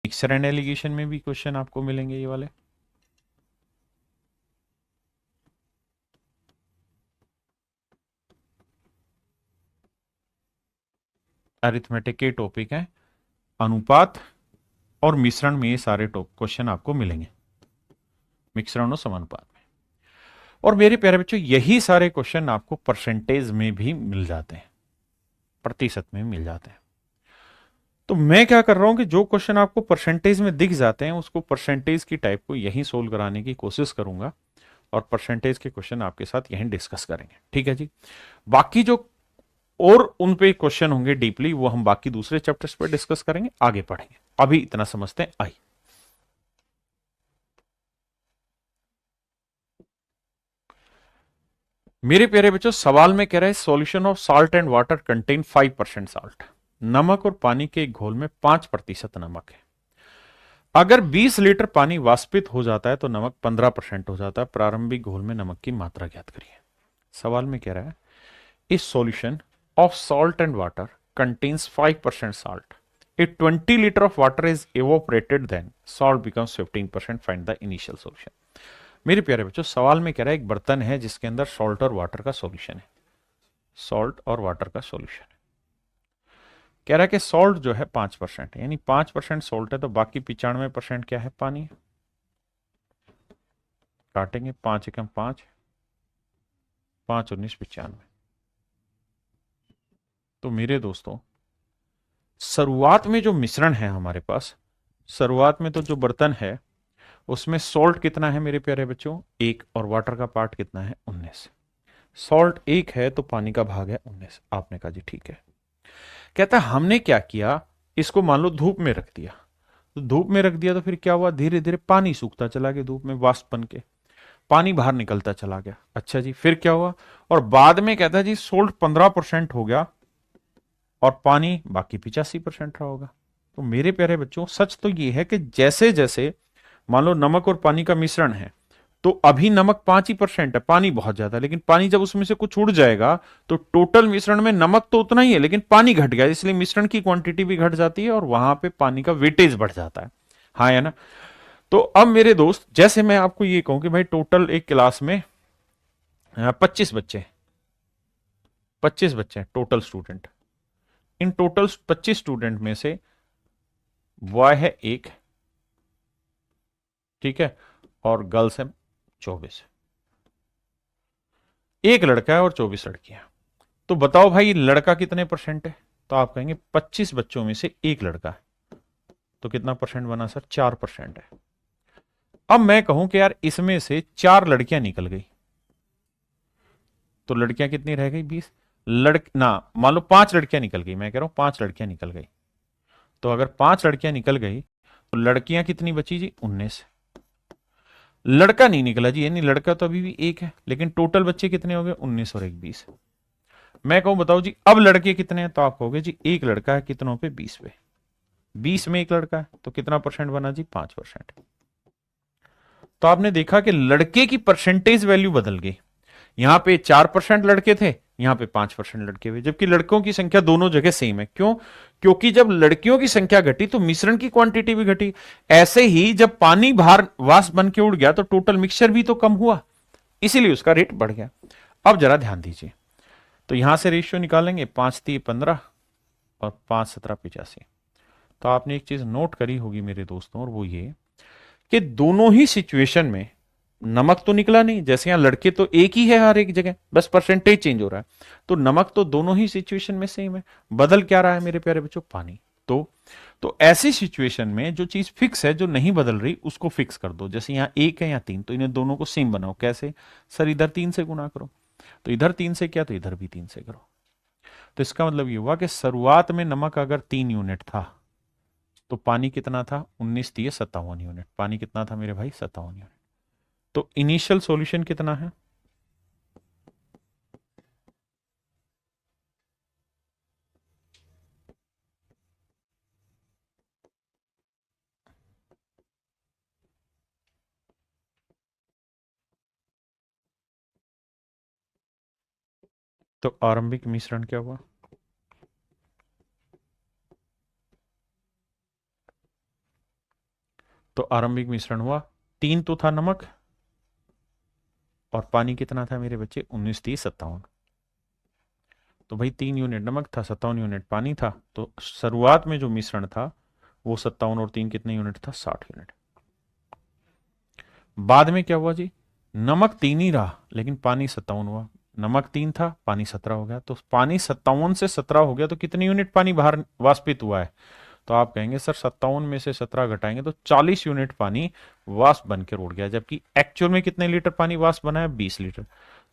Mixer and allegation में भी question आपको मिलेंगे ये वाले। अरिथमेटिक के टॉपिक हैं, अनुपात और मिश्रण में ये सारे क्वेश्चन आपको मिलेंगे, मिश्रण और समानुपात में। और मेरे प्यारे बच्चों यही सारे क्वेश्चन आपको परसेंटेज में भी मिल जाते हैं, प्रतिशत में मिल जाते हैं। तो मैं क्या कर रहा हूं कि जो क्वेश्चन आपको परसेंटेज में दिख जाते हैं उसको परसेंटेज की टाइप को यहीं सोल्व कराने की कोशिश करूंगा, और परसेंटेज के क्वेश्चन आपके साथ यहीं डिस्कस करेंगे, ठीक है जी। बाकी जो और उन पे क्वेश्चन होंगे डीपली वो हम बाकी दूसरे चैप्टर्स पर डिस्कस करेंगे, आगे पढ़ेंगे। अभी इतना समझते हैं। आई मेरे प्यारे बच्चों सवाल में कह रहे हैं solution of salt and water contain 5% salt. नमक और पानी के एक घोल में 5% नमक है। अगर 20 लीटर पानी वाष्पित हो जाता है तो नमक 15% हो जाता है। प्रारंभिक घोल में नमक की मात्रा ज्ञात करिए। सवाल में कह रहा है इस solution of salt and water contains 5% salt. If 20 liter of water is evaporated, then salt becomes 15%. Find the initial solution. मेरे प्यारे बच्चों सवाल में कह रहा है एक बर्तन है जिसके अंदर सॉल्ट और वाटर का सॉल्यूशन है, सॉल्ट और वाटर का सॉल्यूशन है। कह रहा है कि सॉल्ट जो है 5% है, यानी 5% सॉल्ट है, तो बाकी 95% क्या है, पानी। काटेंगे, 5 एकम 5, 5 19 95। तो मेरे दोस्तों शुरुआत में जो मिश्रण है हमारे पास, शुरुआत में तो जो बर्तन है उसमें सॉल्ट कितना है मेरे प्यारे बच्चों, 1, और वाटर का पार्ट कितना है, 19। सॉल्ट 1 है तो पानी का भाग है 19। आपने कहा जी ठीक है। कहता है हमने क्या किया, इसको मान लो धूप में रख दिया, तो धूप में रख दिया तो फिर क्या हुआ, धीरे धीरे पानी सूखता चला गया, धूप में वाष्प बन के पानी बाहर निकलता चला गया। अच्छा जी, फिर क्या हुआ, और बाद में कहता है जी सोल्ट 15% हो गया और पानी बाकी 85% रहा होगा। तो मेरे प्यारे बच्चों सच तो ये है कि जैसे जैसे मान लो नमक और पानी का मिश्रण है, तो अभी नमक 5% है, पानी बहुत ज्यादा है, लेकिन पानी जब उसमें से कुछ उड़ जाएगा तो टोटल मिश्रण में नमक तो उतना ही है लेकिन पानी घट गया, इसलिए मिश्रण की क्वांटिटी भी घट जाती है और वहां पे पानी का वेटेज बढ़ जाता है। हाँ है ना। तो अब मेरे दोस्त जैसे मैं आपको ये कहूं कि भाई टोटल एक क्लास में 25 बच्चे, 25 बच्चे total student, in total 25 student में से बॉय है एक, ठीक है, और गर्ल्स है 24, एक लड़का है और 24 लड़कियां। तो बताओ भाई लड़का कितने परसेंट है, तो आप कहेंगे 25 बच्चों में से एक लड़का है, तो कितना परसेंट बना सर, 4% है। अब मैं कहूं कि यार इसमें से 4 लड़कियां निकल गई, तो लड़कियां कितनी रह गई, 20। लड़क ना मान लो 5 लड़कियां निकल गई, मैं कह रहा हूं 5 लड़कियां निकल गई, तो अगर 5 लड़कियां निकल गई तो लड़कियां कितनी बची जी, 19। लड़का नहीं निकला जी, यानी लड़का तो अभी भी एक है, लेकिन टोटल बच्चे कितने हो गए, 19 और एक 20। मैं कहूं बताओ जी अब लड़के कितने हैं, तो आप कहोगे जी एक लड़का है, कितनों पे, 20 पे। 20 में एक लड़का है तो कितना परसेंट बना जी, 5%। तो आपने देखा कि लड़के की परसेंटेज वैल्यू बदल गई, यहां पे 4% लड़के थे, यहां पे 5% लड़के हुए, जबकि लड़कों की संख्या दोनों जगह सेम है। क्यों, क्योंकि जब लड़कियों की संख्या घटी तो मिश्रण की क्वांटिटी भी घटी। ऐसे ही जब पानी बाहर वाष्प बन के उड़ गया तो टोटल मिक्सचर भी तो कम हुआ, इसीलिए उसका रेट बढ़ गया। अब जरा ध्यान दीजिए, तो यहां से रेशियो निकालेंगे, 5×3 = 15 और 5×17 = 85। तो आपने एक चीज नोट करी होगी मेरे दोस्तों, और वो ये कि दोनों ही सिचुएशन में नमक तो निकला नहीं, जैसे यहां लड़के तो एक ही है हर एक जगह, बस परसेंटेज चेंज हो रहा है, तो नमक तो दोनों ही सिचुएशन में सेम है। बदल क्या रहा है मेरे प्यारे बच्चों, पानी। तो ऐसी सिचुएशन में जो चीज फिक्स है, जो नहीं बदल रही, उसको फिक्स कर दो। जैसे यहां 1 है या 3, तो इन्हें दोनों को सेम बनाओ। कैसे, सर इधर 3 से गुना करो, तो इधर 3 से किया तो इधर भी 3 से करो। तो इसका मतलब ये हुआ कि शुरुआत में नमक अगर 3 यूनिट था तो पानी कितना था, 19×3 = 57 यूनिट। पानी कितना था मेरे भाई, 57 यूनिट। तो इनिशियल सॉल्यूशन कितना है, तो आरंभिक मिश्रण क्या हुआ, तो आरंभिक मिश्रण हुआ 3 तो था नमक, और पानी कितना था मेरे बच्चे 19, 30, 57। तो भाई 3 यूनिट नमक था, 57 यूनिट पानी था। तो शुरुआत में जो मिश्रण था वो 57 और 3 कितने यूनिट था, 60 यूनिट। बाद में क्या हुआ जी, नमक 3 ही रहा लेकिन पानी 57 हुआ। नमक 3 था, पानी 17 हो गया। तो पानी 57 से 17 हो गया, तो कितने यूनिट पानी बाहर वाष्पित हुआ है? तो आप कहेंगे सर 57 में से 17 घटाएंगे तो 40 यूनिट पानी वाष्प बनकर उड़ गया, जबकि एक्चुअल में कितने लीटर पानी वाष्प बना है, 20 लीटर।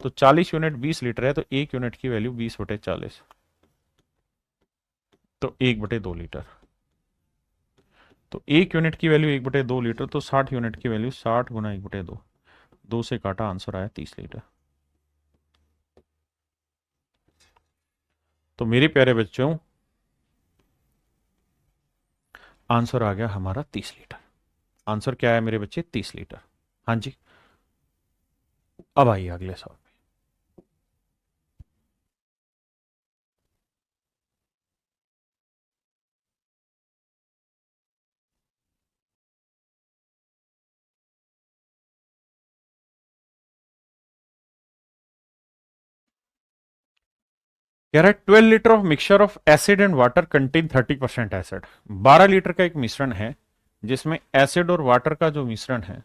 तो 40 यूनिट 20 लीटर है, तो 1 यूनिट की वैल्यू 20/40, तो 1/2 लीटर। तो 1 यूनिट की वैल्यू 1/2 लीटर, तो 60 यूनिट की वैल्यू 60 गुना 1/2, 2 से काटा, आंसर आया 30 लीटर। तो मेरे प्यारे बच्चों आंसर आ गया हमारा 30 लीटर। आंसर क्या है मेरे बच्चे, 30 लीटर। हाँ जी, अब आइए अगले सवाल। कह रहा है 12 litre of mixture of acid and water contain 30% acid. 12 litre का एक मिश्रण है जिसमें एसिड और वाटर का जो मिश्रण है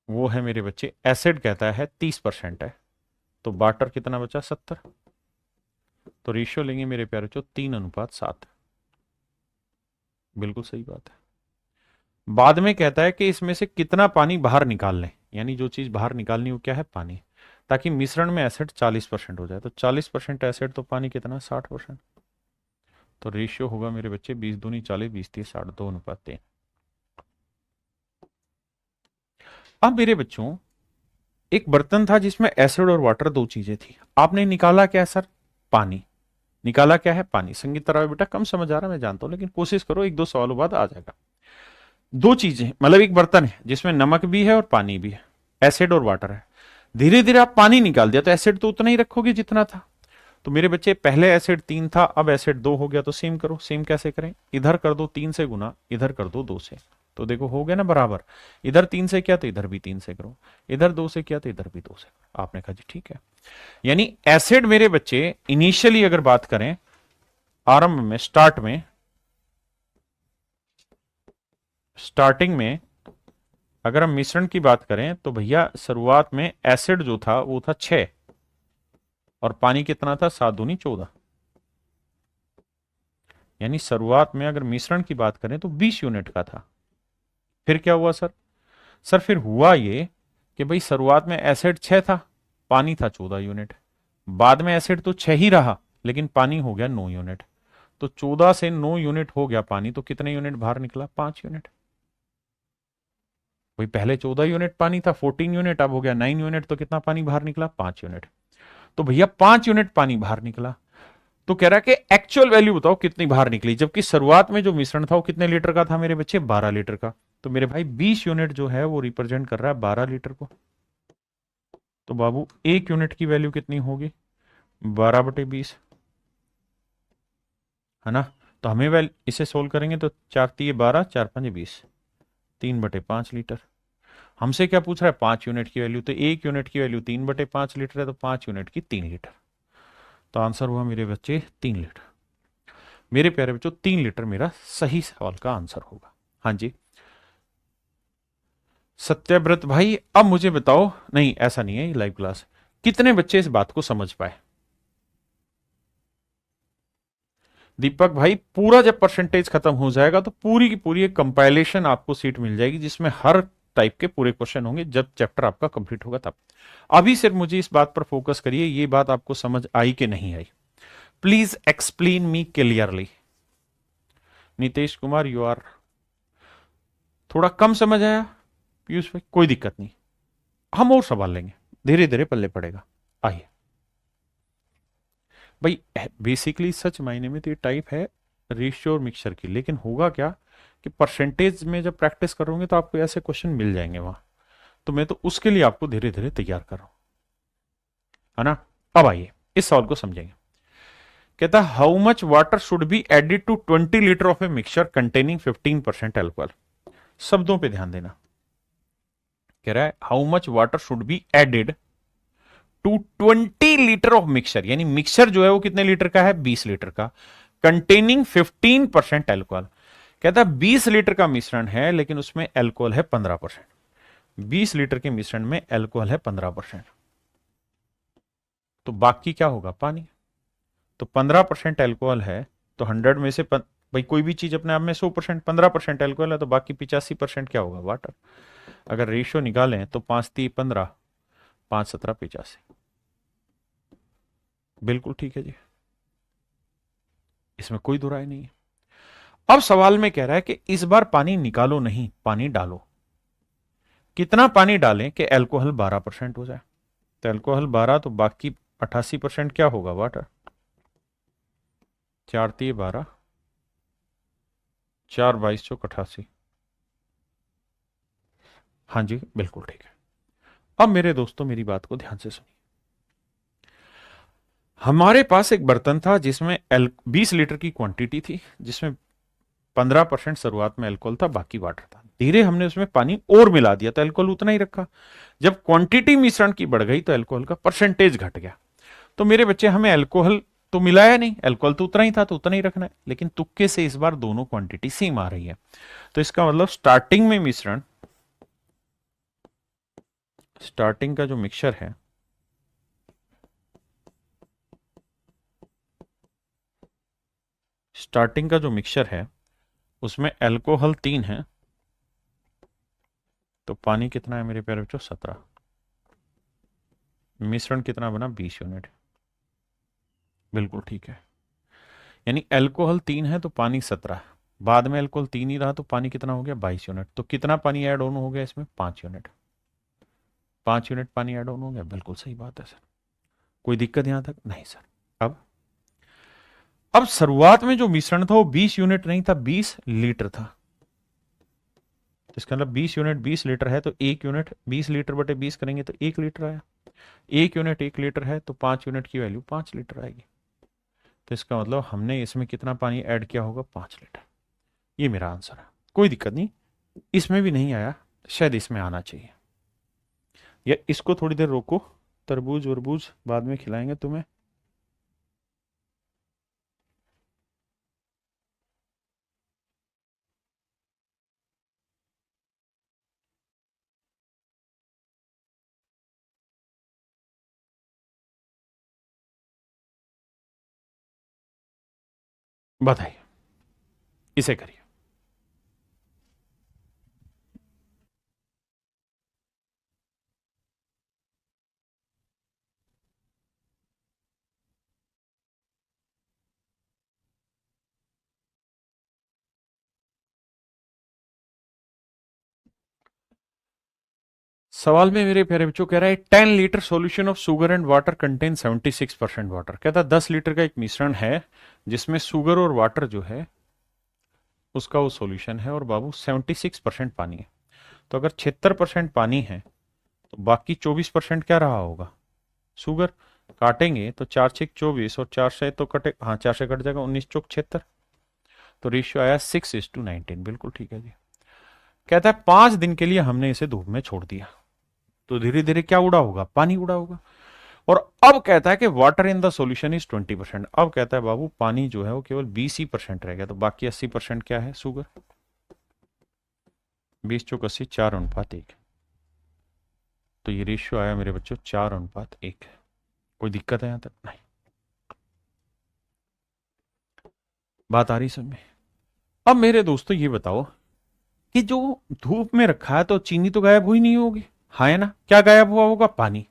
वो है मेरे बच्चे, एसिड कहता है 30% है, तो वाटर कितना बचा, 70। तो रेशियो लेंगे मेरे प्यारे बच्चों 3:7। बिल्कुल सही बात है। बाद में कहता है कि इसमें से कितना पानी बाहर निकाल लें, यानी जो चीज बाहर निकालनी हो क्या है, पानी, ताकि मिश्रण में एसिड 40% हो जाए। तो 40% एसिड तो पानी कितना, 60%। तो रेशियो होगा मेरे बच्चे 20 दूनी 40, 20 30 60, 2:3। अब मेरे बच्चों एक बर्तन था जिसमें एसिड और वाटर दो चीजें थी, आपने निकाला क्या सर, पानी। निकाला क्या है, पानी। संगीत राव बेटा कम समझ आ रहा है मैं जानता हूं, लेकिन कोशिश करो, 1-2 सवालों बाद आ जाएगा। दो चीजें, मतलब एक बर्तन है जिसमें नमक भी है और पानी भी है, एसिड और वाटर है। धीरे धीरे आप पानी निकाल दिया तो एसिड तो उतना ही रखोगे जितना था। तो मेरे बच्चे पहले एसिड 3 था, अब एसिड 2 हो गया, तो सेम करो। सेम कैसे करें, इधर कर दो 3 से गुना, इधर कर दो 2 से, तो देखो हो गया ना बराबर। इधर 3 से किया तो इधर भी 3 से करो, इधर 2 से किया तो इधर भी 2 से करो। आपने कहा जी ठीक है। यानी एसिड मेरे बच्चे इनिशियली अगर बात करें, आरंभ में, स्टार्टिंग में अगर हम मिश्रण की बात करें तो भैया शुरुआत में एसिड जो था वो था 6, और पानी कितना था, 7 दूनी 14। यानी शुरुआत में अगर मिश्रण की बात करें तो 20 यूनिट का था। फिर क्या हुआ सर, फिर हुआ ये कि भाई शुरुआत में एसिड 6 था, पानी था 14 यूनिट। बाद में एसिड तो 6 ही रहा लेकिन पानी हो गया 9 यूनिट। तो 14 से 9 यूनिट हो गया पानी, तो कितने यूनिट बाहर निकला, 5 यूनिट। वही पहले 14 यूनिट पानी था, 14 यूनिट, अब हो गया 9 यूनिट, तो कितना पानी बाहर निकला, 5 यूनिट। तो भैया 5 यूनिट पानी बाहर निकला। तो कह रहा है कि एक्चुअल वैल्यू बताओ कितनी बाहर निकली, जबकि शुरुआत में जो मिश्रण था वो कितने लीटर का था मेरे बच्चे, 12 लीटर का। तो मेरे भाई 20 यूनिट जो है वो रिप्रेजेंट कर रहा है 12 लीटर को। तो बाबू 1 यूनिट की वैल्यू कितनी होगी, 12/20, है ना। तो हमें इसे सोल्व करेंगे तो 4×3=12, 4×5=20, 3/5 लीटर। हमसे क्या पूछ रहा है, 5 यूनिट की वैल्यू। तो 1 यूनिट की वैल्यू 3/5 लीटर है, तो 5 यूनिट की 3 लीटर। तो आंसर हुआ मेरे बच्चे 3 लीटर। मेरे प्यारे बच्चों 3 लीटर मेरा सही सवाल का आंसर होगा। हाँ जी सत्यव्रत भाई, अब मुझे बताओ, नहीं ऐसा नहीं है ये लाइव क्लास, कितने बच्चे इस बात को समझ पाए। दीपक भाई पूरा जब परसेंटेज खत्म हो जाएगा तो पूरी की पूरी एक कंपाइलेशन आपको सीट मिल जाएगी जिसमें हर टाइप के पूरे क्वेश्चन होंगे, जब चैप्टर आपका कंप्लीट होगा तब। अभी सिर्फ मुझे इस बात पर फोकस करिए, ये बात आपको समझ आई कि नहीं आई, please explain me clearly. Nitish Kumar you are, थोड़ा कम समझ आया पीयूष भाई, कोई दिक्कत नहीं, हम और संभाल लेंगे, धीरे धीरे पल्ले पड़ेगा। आइए भाई, बेसिकली सच मायने में तो ये टाइप है रेशियो और मिक्सचर की, लेकिन होगा क्या कि परसेंटेज में जब प्रैक्टिस करोगे तो आपको ऐसे क्वेश्चन मिल जाएंगे वहां, तो मैं तो उसके लिए आपको धीरे धीरे तैयार कर रहा हूं, है ना। अब आइए इस सवाल को समझेंगे। कहता है how much water should be added to 20 litre of a mixture containing 15% alcohol. शब्दों पे ध्यान देना। कह रहा है how much water should be added to 20 litre of mixture, यानी मिक्सचर जो है वो कितने लीटर का है, 20 लीटर का, कंटेनिंग 15% एल्कोहल। कहता है 20 लीटर का मिश्रण है लेकिन उसमें एल्कोहल है 15%। 20 लीटर के मिश्रण में एल्कोहल है 15%, तो बाकी क्या होगा, पानी। तो 15% एल्कोहल है, तो 100 में से भाई कोई भी चीज अपने आप में 100%, 15% एल्कोहल है, तो बाकी 85% क्या होगा, वाटर। अगर रेशियो निकालें तो 5×3=15, 5×17=85। बिल्कुल ठीक है जी, इसमें कोई दो राय नहीं है। अब सवाल में कह रहा है कि इस बार पानी निकालो नहीं, पानी डालो। कितना पानी डालें कि एल्कोहल 12% हो जाए। तो एल्कोहल 12, तो बाकी 88% क्या होगा, वाटर। 4×3=12, 4×22=88। हाँ जी बिल्कुल ठीक है। अब मेरे दोस्तों मेरी बात को ध्यान से सुनिए। हमारे पास एक बर्तन था जिसमें 20 लीटर की क्वांटिटी थी, जिसमें 15% शुरुआत में अल्कोहल था, बाकी वाटर था। धीरे हमने उसमें पानी और मिला दिया तो अल्कोहल उतना ही रखा। जब क्वांटिटी मिश्रण की बढ़ गई तो अल्कोहल का परसेंटेज घट गया। तो मेरे बच्चे हमें अल्कोहल तो मिलाया नहीं, अल्कोहल तो उतना ही था, तो उतना ही रखना है। लेकिन तुक्के से इस बार दोनों क्वांटिटी सेम आ रही है। तो इसका मतलब स्टार्टिंग में मिश्रण, स्टार्टिंग का जो मिक्सचर है, स्टार्टिंग का जो मिक्सचर है उसमें अल्कोहल 3 है, तो पानी कितना है मेरे प्यारे बच्चों, 17। मिश्रण कितना बना, 20 यूनिट। बिल्कुल ठीक है, यानी अल्कोहल 3 है तो पानी 17, बाद में अल्कोहल 3 ही रहा तो पानी कितना हो गया, 22 यूनिट। तो कितना पानी ऐड ऑन हो गया इसमें, 5 यूनिट। 5 यूनिट पानी ऐड ऑन हो गया, बिल्कुल सही बात है सर। कोई दिक्कत यहां तक नहीं सर। अब शुरुआत में जो मिश्रण था वो 20 यूनिट नहीं था, 20 लीटर था। इसका मतलब 20 यूनिट 20 लीटर है, तो 1 यूनिट 20 लीटर बटे 20 करेंगे तो 1 लीटर आया। 1 यूनिट 1 लीटर है तो 5 यूनिट की वैल्यू 5 लीटर आएगी। तो इसका मतलब हमने इसमें कितना पानी ऐड किया होगा, 5 लीटर। ये मेरा आंसर है। कोई दिक्कत नहीं, इसमें भी नहीं आया, शायद इसमें आना चाहिए। या इसको थोड़ी देर रोको, तरबूज वरबूज बाद में खिलाएंगे तुम्हें। बताइए, इसे करिए। सवाल में मेरे प्यारे बच्चों कह रहा है 10 litre solution of sugar and water contain 76% water. कहता है 10 लीटर का एक मिश्रण है जिसमें शुगर और वाटर जो है उसका वो सॉल्यूशन है, और बाबू 76% पानी है। तो अगर 76% पानी है तो बाकी 24% क्या रहा होगा, शुगर। काटेंगे तो 4×6=24 और 4 से तो कटे, हाँ 4 से कट जाएगा, 19×4=76। तो रेशियो आया 6:19। बिल्कुल ठीक है जी। कहता है 5 दिन के लिए हमने इसे धूप में छोड़ दिया, तो धीरे धीरे क्या उड़ा होगा, पानी उड़ा होगा। और अब कहता है कि water in the solution is 20%। अब कहता है बाबू पानी जो है वो केवल 20% रह गया, तो बाकी 80% क्या है, शुगर। 20×80 4:1। तो ये रेशियो आया मेरे बच्चों 4:1। कोई दिक्कत है यहां तक, नहीं। बात आ रही समझ में। अब मेरे दोस्तों ये बताओ कि जो धूप में रखा है तो चीनी तो गायब हुई नहीं होगी, हाँ है ना। क्या गायब हुआ होगा, पानी।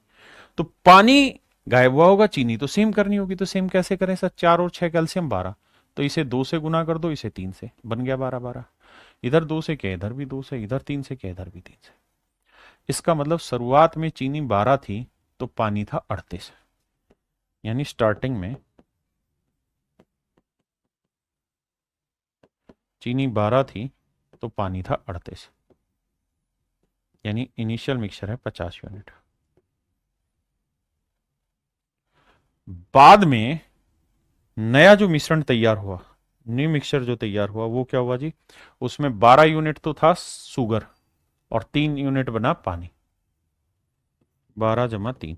तो पानी गायब हुआ होगा, चीनी तो सेम करनी होगी। तो सेम कैसे करें सर, 4 और 6 कैल्शियम 12। तो इसे 2 से गुना कर दो, इसे 3 से, बन गया 12×12। इधर 2 से क्या, इधर भी 2 से, इधर 3 से क्या, इधर भी 3 से। इसका मतलब शुरुआत में चीनी 12 थी तो पानी था 38, यानी स्टार्टिंग में चीनी 12 थी तो पानी था 38, यानी इनिशियल मिक्सचर है 50 यूनिट। बाद में नया जो मिश्रण तैयार हुआ न्यू मिक्सचर जो तैयार हुआ वो क्या हुआ जी, उसमें 12 यूनिट तो था शुगर और 3 यूनिट बना पानी। 12 जमा 3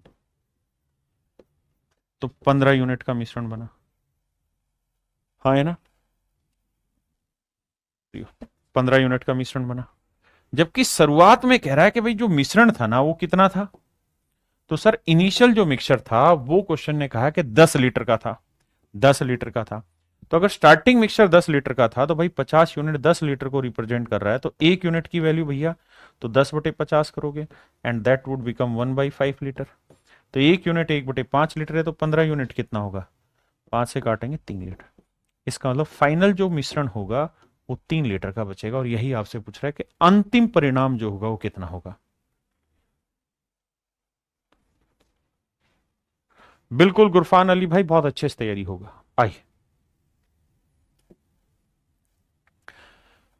तो 15 यूनिट का मिश्रण बना। हाँ है ना, 15 यूनिट का मिश्रण बना। जबकि शुरुआत में कह रहा है कि भाई जो मिश्रण था ना वो कितना था, तो सर इनिशियल जो मिक्सचर था वो क्वेश्चन ने कहा कि 10 लीटर का था, 10 लीटर का था। तो अगर स्टार्टिंग मिक्सचर 10 लीटर का था तो भाई 50 यूनिट 10 लीटर को रिप्रेजेंट कर रहा है, तो 1 यूनिट की वैल्यू भैया तो 10/50 करोगे and that would become 1/5 litre. तो 1 यूनिट 1/5 लीटर है, तो 15 यूनिट कितना होगा, 5 से काटेंगे 3 लीटर। इसका मतलब फाइनल जो मिश्रण होगा वो 3 लीटर का बचेगा, और यही आपसे पूछ रहा है कि अंतिम परिणाम जो होगा वो कितना होगा। बिल्कुल गुरफान अली भाई, बहुत अच्छे से तैयारी होगा। आइए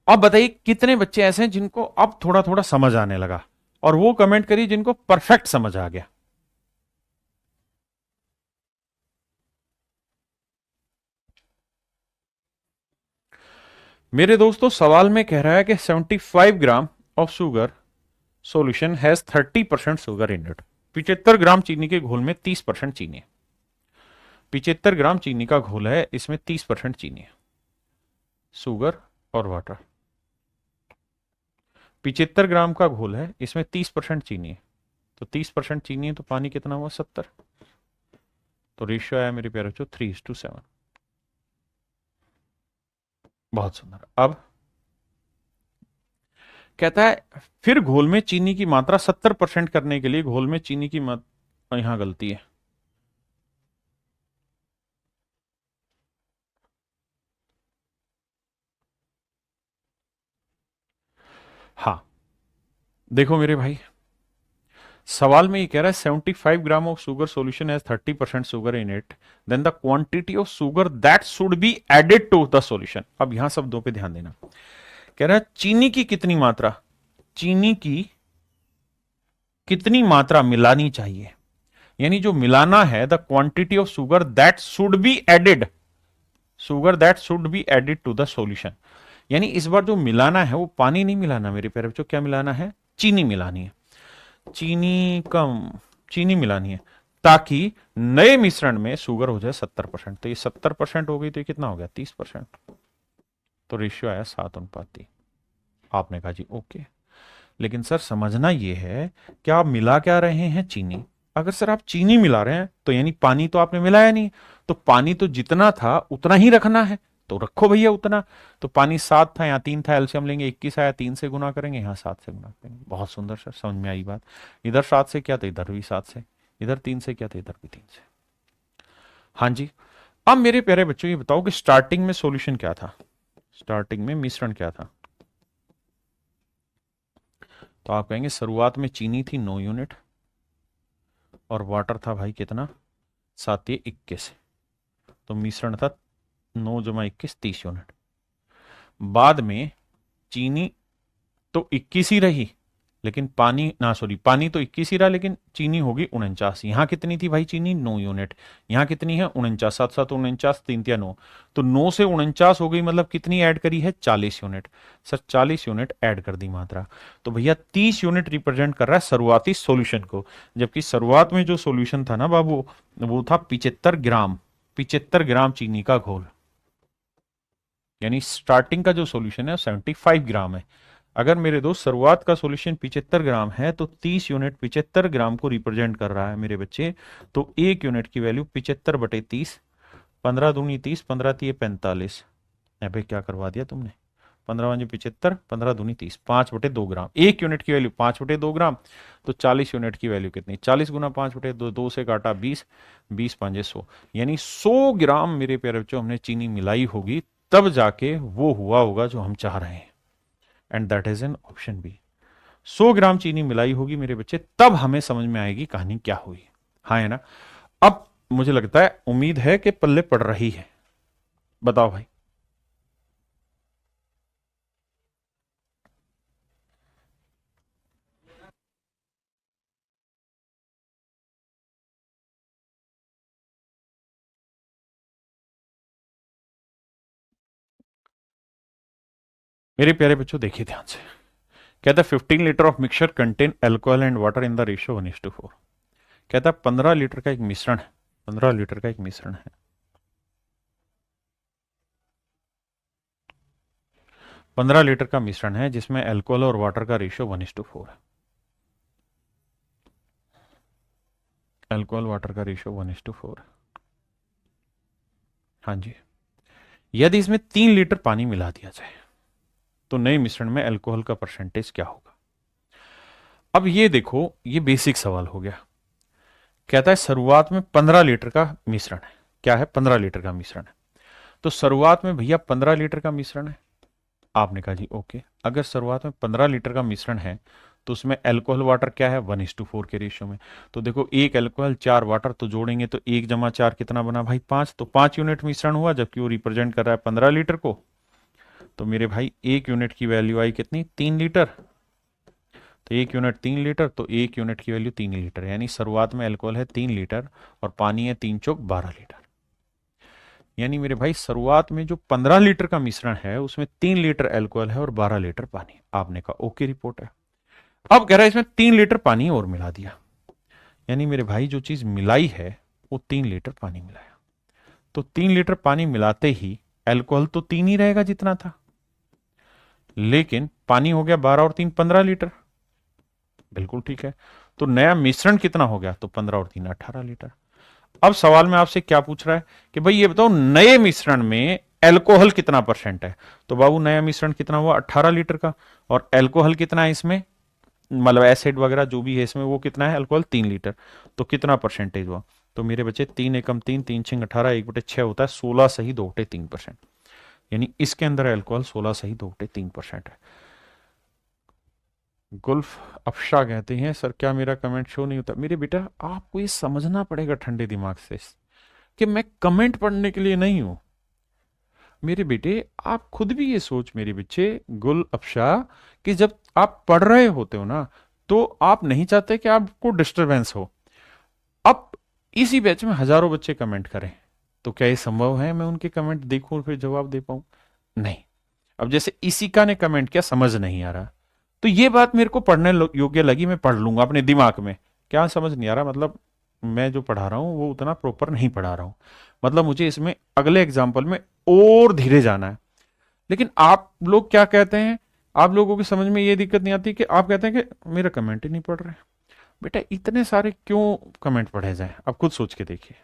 अब बताइए कितने बच्चे ऐसे हैं जिनको अब थोड़ा थोड़ा समझ आने लगा, और वो कमेंट करिए जिनको परफेक्ट समझ आ गया। मेरे दोस्तों सवाल में कह रहा है कि 75 gram of sugar solution has 30% sugar in it. 75 ग्राम चीनी के घोल में 30% चीनी है। 75 ग्राम चीनी का घोल है, इसमें 30% चीनी है, शुगर और वाटर। 75 ग्राम का घोल है, इसमें 30% चीनी है, तो 30% चीनी है तो पानी कितना हुआ, 70। तो रेशियो आया मेरे प्यारे बच्चों 3:7। बहुत सुंदर। अब कहता है फिर घोल में चीनी की मात्रा 70% करने के लिए घोल में चीनी की मात्रा, यहां गलती है। हाँ देखो मेरे भाई, सवाल में ये कह रहा है 75 gram of sugar solution has 30% sugar in it, then the quantity of sugar that should be added to the solution. अब यहां शब्दों पे ध्यान देना। कह रहा है चीनी की कितनी मात्रा, चीनी की कितनी मात्रा मिलानी चाहिए, यानी जो मिलाना है the quantity of sugar that should be added, sugar that should be added to the solution. यानी इस बार जो मिलाना है वो पानी नहीं मिलाना मेरे प्यारे बच्चों, क्या मिलाना है, चीनी मिलानी है। चीनी कम, चीनी मिलानी है, ताकि नए मिश्रण में शुगर हो जाए 70%। तो ये 70% हो गई तो ये कितना हो गया, 30%। तो रेशियो आया 7:3। आपने कहा जी ओके, लेकिन सर समझना ये है कि आप मिला क्या रहे हैं, चीनी। अगर सर आप चीनी मिला रहे हैं तो यानी पानी तो आपने मिलाया नहीं, तो पानी तो जितना था उतना ही रखना है, तो रखो भैया उतना। तो पानी 7 था, यहाँ 3 था, एलसीएम लेंगे 21 आया, 3 से गुना करेंगे, यहाँ 7 से गुना करेंगे। बहुत सुंदर सर, समझ में आई बात। इधर 7 से किया तो इधर भी 7 से, इधर 3 से किया तो इधर भी 3 से। हाँ जी। अब मेरे प्यारे बच्चों ये बताओ कि स्टार्टिंग में सॉल्यूशन क्या था, स्टार्टिंग में मिश्रण क्या था। तो आप कहेंगे शुरुआत में चीनी थी 9 यूनिट और वाटर था भाई कितना, 7 × 21। तो मिश्रण था 9 × 21 30 यूनिट। बाद में चीनी तो 21 ही रही, लेकिन पानी ना सॉरी पानी तो 21 ही रहा, लेकिन चीनी होगी 49। यहाँ कितनी थी भाई चीनी, 9 यूनिट। यहाँ कितनी है 49, 7 7 49, 3 3 9। तो 9 से 49 हो गई, मतलब कितनी ऐड करी है, 40 यूनिट। सर 40 यूनिट ऐड कर दी मात्रा, तो भैया 30 यूनिट रिप्रेजेंट कर रहा है शुरुआती सॉल्यूशन को। जबकि शुरुआत में जो सॉल्यूशन था ना बाबू, वो था 75 ग्राम, 75 ग्राम चीनी का घोल। यानी स्टार्टिंग का जो सॉल्यूशन है 75 ग्राम है। अगर मेरे दोस्त शुरुआत का सॉल्यूशन 75 ग्राम है तो 30 यूनिट 75 ग्राम को रिप्रेजेंट कर रहा है मेरे बच्चे। तो 1 यूनिट की वैल्यू 75/30, 15 दूनी 30, 15 × 3 = 45। अबे क्या करवा दिया तुमने, 15 × 5 = 75, 15 दूनी 30, 5/2 ग्राम। 1 यूनिट की वैल्यू 5/2 ग्राम, तो 40 यूनिट की वैल्यू कितनी, 40 × 5/2, 2 से काटा 20, 20×5 = 100। यानी 100 ग्राम मेरे प्यारे बच्चों हमने चीनी मिलाई होगी, तब जाके वो हुआ होगा जो हम चाह रहे हैं, and that is an option B. 100 gram चीनी मिलाई होगी मेरे बच्चे, तब हमें समझ में आएगी कहानी क्या हुई। हाँ है ना। अब मुझे लगता है, उम्मीद है कि पल्ले पड़ रही है। बताओ भाई। मेरे प्यारे बच्चों देखिए ध्यान से, कहता है 15 litre of mixture contain alcohol and water in the ratio 1:4। कहता है 15 लीटर का एक मिश्रण है, 15 लीटर का एक मिश्रण है, 15 लीटर का मिश्रण है जिसमें अल्कोहल और वाटर का रेशियो 1:4 है। अल्कोहल वाटर का रेशियो 1:4 है। हाँ जी, यदि इसमें 3 लीटर पानी मिला दिया जाए तो नए मिश्रण में अल्कोहल का परसेंटेज क्या होगा। अब ये देखो, ये बेसिक सवाल हो गया। कहता है शुरुआत में 15 लीटर का मिश्रण है। क्या है? 15 लीटर का मिश्रण है। तो शुरुआत में भैया 15 लीटर का मिश्रण है। आपने कहा जी ओके, अगर शुरुआत में 15 लीटर का मिश्रण है तो उसमें अल्कोहल वाटर क्या है? 1:4 के रेशियो में। तो देखो, एक अल्कोहल 4 वाटर, तो जोड़ेंगे तो 1 जमा 4 कितना बना भाई? 5। तो 5 यूनिट मिश्रण हुआ, जबकि वो रिप्रेजेंट कर रहा है 15 लीटर को। तो मेरे भाई 1 यूनिट की वैल्यू आई कितनी? 3 लीटर। तो 1 यूनिट 3 लीटर, तो 1 यूनिट की वैल्यू 3 लीटर, यानी शुरुआत में अल्कोहल है 3 लीटर और पानी है 3 चौक 12 लीटर। यानी मेरे भाई शुरुआत में जो 15 लीटर का मिश्रण है उसमें 3 लीटर अल्कोहल है और 12 लीटर पानी। आपने कहा ओके, रिपोर्ट है। अब कह रहा है इसमें 3 लीटर पानी और मिला दिया, यानी मेरे भाई जो चीज मिलाई है वो 3 लीटर पानी मिलाया। तो 3 लीटर पानी मिलाते ही अल्कोहल तो 3 ही रहेगा जितना था, लेकिन पानी हो गया 12 और 3 15 लीटर। बिल्कुल ठीक है। तो नया मिश्रण कितना हो गया? तो 15 और 3 18 लीटर। अब सवाल में आपसे क्या पूछ रहा है कि भाई ये बताओ नए मिश्रण में अल्कोहल कितना परसेंट है। तो बाबू नया मिश्रण कितना हुआ? 18 लीटर का, और अल्कोहल कितना है इसमें, मतलब एसिड वगैरह जो भी है इसमें, वो कितना है? Alcohol 3 litre. तो कितना परसेंटेज हुआ? तो मेरे बच्चे 3 एकम 3, 3 6 18, 1/6 होता है 16 सही 2/3%। यानी इसके अंदर अल्कोहल 16 सही 2/3% है। गुल्फ अफशा कहते हैं सर क्या मेरा कमेंट शो नहीं होता? मेरे बेटा आपको ये समझना पड़ेगा ठंडे दिमाग से कि मैं कमेंट पढ़ने के लिए नहीं हूं। मेरे बेटे आप खुद भी ये सोच मेरे बच्चे गुल अफशा कि जब आप पढ़ रहे होते हो ना तो आप नहीं चाहते कि आपको डिस्टरबेंस हो। अब इसी बैच में हजारों बच्चे कमेंट करें तो क्या ये संभव है मैं उनके कमेंट देखूं और फिर जवाब दे पाऊं? नहीं। अब जैसे इसी का ने कमेंट किया, समझ नहीं आ रहा, तो ये बात मेरे को पढ़ने योग्य लगी, मैं पढ़ लूंगा अपने दिमाग में। क्या समझ नहीं आ रहा? मतलब मैं जो पढ़ा रहा हूं वो उतना प्रॉपर नहीं पढ़ा रहा हूं, मतलब मुझे इसमें अगले एग्जाम्पल में और धीरे जाना है। लेकिन आप लोग क्या कहते हैं, आप लोगों की समझ में ये दिक्कत नहीं आती कि आप कहते हैं कि मेरा कमेंट ही नहीं पढ़ रहे। बेटा इतने सारे क्यों कमेंट पढ़े जाए? आप खुद सोच के देखिए।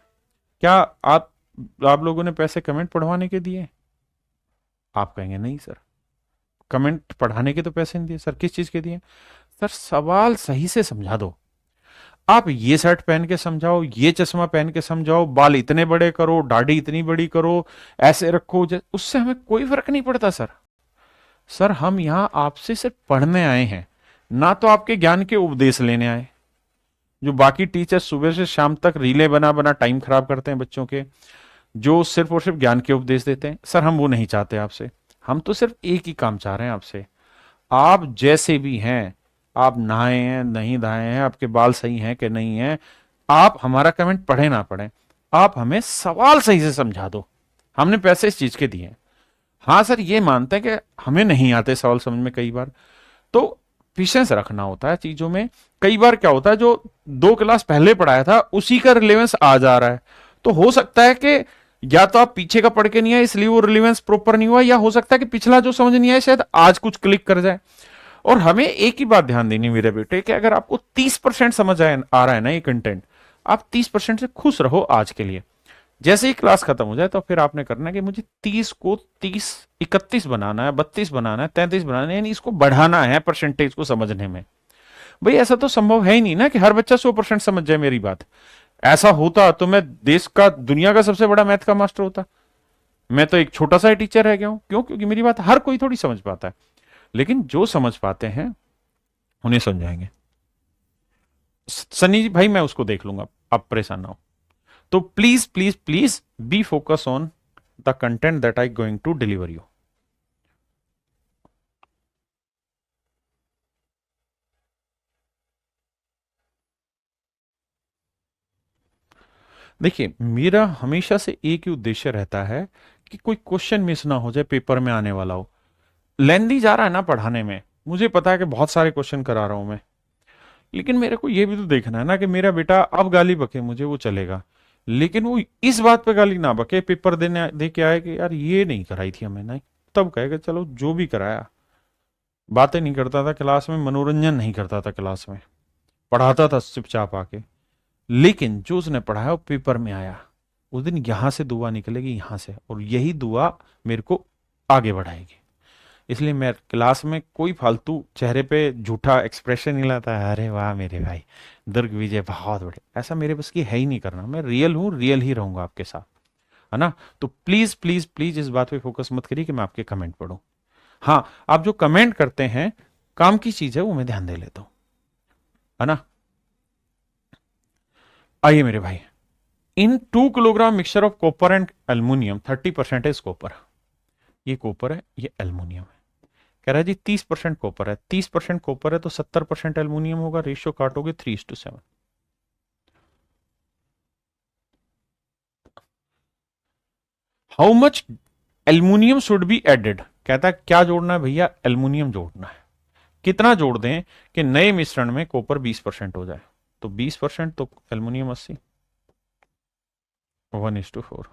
क्या आप लोगों ने पैसे कमेंट पढ़वाने के दिए? आप कहेंगे नहीं सर, कमेंट पढ़ाने के तो पैसे नहीं दिए। सर किस चीज के दिए? सर सवाल सही से समझा दो। आप ये शर्ट पहन के समझाओ, ये चश्मा पहन के समझाओ, बाल इतने बड़े करो, दाढ़ी इतनी बड़ी करो, ऐसे रखो, उससे हमें कोई फर्क नहीं पड़ता सर। सर हम यहां आपसे सिर्फ पढ़ने आए हैं, ना तो आपके ज्ञान के उपदेश लेने आए। जो बाकी टीचर सुबह से शाम तक रीले बना बना टाइम खराब करते हैं बच्चों के, जो सिर्फ और सिर्फ ज्ञान के उपदेश देते हैं, सर हम वो नहीं चाहते आपसे। हम तो सिर्फ एक ही काम चाह रहे हैं आपसे। आप जैसे भी हैं, आप नहाए हैं नहीं नहाए हैं, आपके बाल सही हैं कि नहीं हैं, आप हमारा कमेंट पढ़े ना पढ़े, आप हमें सवाल सही से समझा दो। हमने पैसे इस चीज के दिए हैं। हाँ सर ये मानते हैं कि हमें नहीं आते सवाल समझ में कई बार, तो पेशेंस रखना होता है चीजों में। कई बार क्या होता है जो 2 क्लास पहले पढ़ाया था उसी का रिलेवेंस आ जा रहा है, तो हो सकता है कि या तो आप पीछे का पढ़ के नहीं आए इसलिए वो रिलेवेंस प्रॉपर नहीं हुआ, या हो सकता है कि पिछला जो समझ नहीं आया शायद आज कुछ क्लिक कर जाए। और हमें एक ही बात ध्यान देनी मेरे बेटे कि अगर आपको 30% समझ आ रहा है ना ये कंटेंट, आप 30% से खुश रहो आज के लिए। जैसे ही क्लास खत्म हो जाए तो फिर आपने करना है कि मुझे 30 को 30 31 बनाना है, 32 बनाना है, 33 बनाना है, यानी इसको बढ़ाना है परसेंटेज को समझने में। भाई ऐसा तो संभव है ही नहीं ना कि हर बच्चा 100% समझ जाए मेरी बात। ऐसा होता तो मैं देश का दुनिया का सबसे बड़ा मैथ का मास्टर होता। मैं तो एक छोटा सा टीचर रह गया हूं। क्यों? क्योंकि मेरी बात हर कोई थोड़ी समझ पाता है, लेकिन जो समझ पाते हैं उन्हें समझाएंगे। सनी जी भाई मैं उसको देख लूंगा, आप परेशान ना हो। तो please please please be focus on the content that I going to deliver you. देखिए मेरा हमेशा से एक ही उद्देश्य रहता है कि कोई क्वेश्चन मिस ना हो जाए पेपर में आने वाला हो। लेंदी जा रहा है ना पढ़ाने में, मुझे पता है कि बहुत सारे क्वेश्चन करा रहा हूं मैं, लेकिन मेरे को ये भी तो देखना है ना कि मेरा बेटा अब गाली बके मुझे वो चलेगा, लेकिन वो इस बात पे गाली ना बके, पेपर देने दे के आए कि यार ये नहीं कराई थी हमें, नहीं, तब कहेगा चलो जो भी कराया। बातें नहीं करता था क्लास में, मनोरंजन नहीं करता था क्लास में, पढ़ाता था चुपचाप आके, लेकिन जो उसने पढ़ाया वो पेपर में आया, उस दिन यहां से दुआ निकलेगी, यहां से, और यही दुआ मेरे को आगे बढ़ाएगी। इसलिए मैं क्लास में कोई फालतू चेहरे पे झूठा एक्सप्रेशन नहीं लाता है, अरे वाह मेरे भाई दुर्ग विजय बहुत बड़े, ऐसा मेरे बस की है ही नहीं करना। मैं रियल हूं, रियल ही रहूंगा आपके साथ, है ना। तो प्लीज प्लीज प्लीज इस बात पे फोकस मत करिए कि मैं आपके कमेंट पढ़ूं। हाँ, आप जो कमेंट करते हैं काम की चीज है, वो मैं ध्यान दे लेता हूं, है ना। आइए मेरे भाई, इन 2 kilogram mixture of copper and aluminium 30% is copper, ये कॉपर है, ये एल्यूमिनियम है। कह रहा है जी 30% कॉपर है, 30% कॉपर है तो 70% एल्यूमिनियम होगा, रेशियो काटोगे 3:7। How much aluminium should be added, कहता है क्या जोड़ना है भैया, एल्यूमिनियम जोड़ना है। कितना जोड़ दें कि नए मिश्रण में कॉपर 20% हो जाए, तो 20% तो एल्यूमिनियम 80, 1:4।